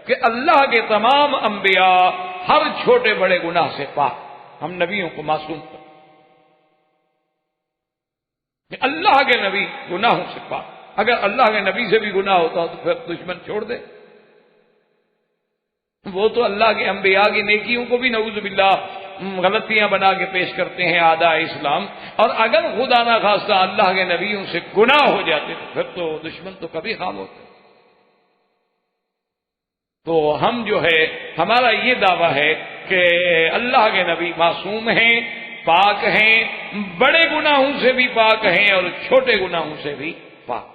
کہ اللہ کے تمام انبیاء ہر چھوٹے بڑے گناہ سے پاک، ہم نبیوں کو معصوم کرتے ہیں، اللہ کے نبی گناہوں سے پاک۔ اگر اللہ کے نبی سے بھی گناہ ہوتا تو پھر دشمن چھوڑ دے، وہ تو اللہ کے انبیاء کی نیکیوں کو بھی نعوذ باللہ غلطیاں بنا کے پیش کرتے ہیں اعداء اسلام، اور اگر خدا نہ خواستہ اللہ کے نبیوں سے گناہ ہو جاتے تو پھر تو دشمن تو کبھی خام ہوتے۔ تو ہم جو ہے ہمارا یہ دعویٰ ہے کہ اللہ کے نبی معصوم ہیں، پاک ہیں، بڑے گناہوں سے بھی پاک ہیں اور چھوٹے گناہوں سے بھی پاک۔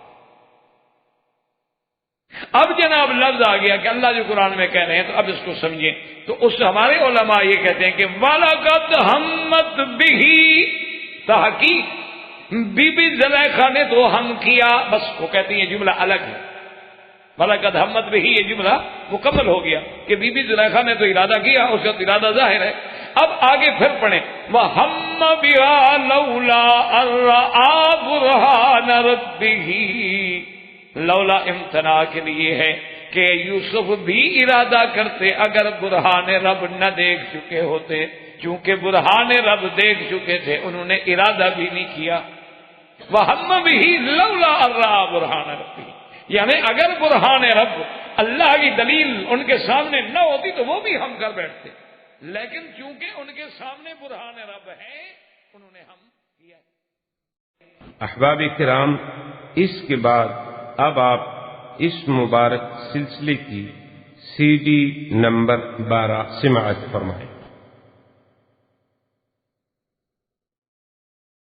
اب جناب لفظ آ گیا کہ اللہ جو قرآن میں کہہ رہے ہیں، تو اب اس کو سمجھیں۔ تو اس ہمارے علماء یہ کہتے ہیں کہ وَلَقَدْ ہَمَّتْ بِهِ، تحقیق بی بی زلیخا نے تو ہم کیا، بس وہ کہتے ہیں یہ جملہ الگ ہے، وَلَقَدْ ہَمَّتْ بِهِ یہ جملہ مکمل ہو گیا کہ بی بی زلیخا نے تو ارادہ کیا، اس کا ارادہ ظاہر ہے۔ اب آگے پھر پڑھیں وَهَمَّ بِهَا لَوْلَا أَن رَّأَىٰ بُرْهَانَ رَبِّهِ، لولا امتناع کے لیے ہے کہ یوسف بھی ارادہ کرتے اگر برہان رب نہ دیکھ چکے ہوتے، چونکہ برہان رب دیکھ چکے تھے انہوں نے ارادہ بھی نہیں کیا. وَهَمَّ بِهِ لَوْلَا أَن رَّأَىٰ بُرْهَانَ رَبِّهِ، یعنی اگر برہان رب اللہ کی دلیل ان کے سامنے نہ ہوتی تو وہ بھی ہم کر بیٹھتے، لیکن چونکہ ان کے سامنے برہان رب ہے انہوں نے ہم کیا. احباب کرام، اس کے بعد اب آپ اس مبارک سلسلے کی CD نمبر 12 سماعت فرمائیں.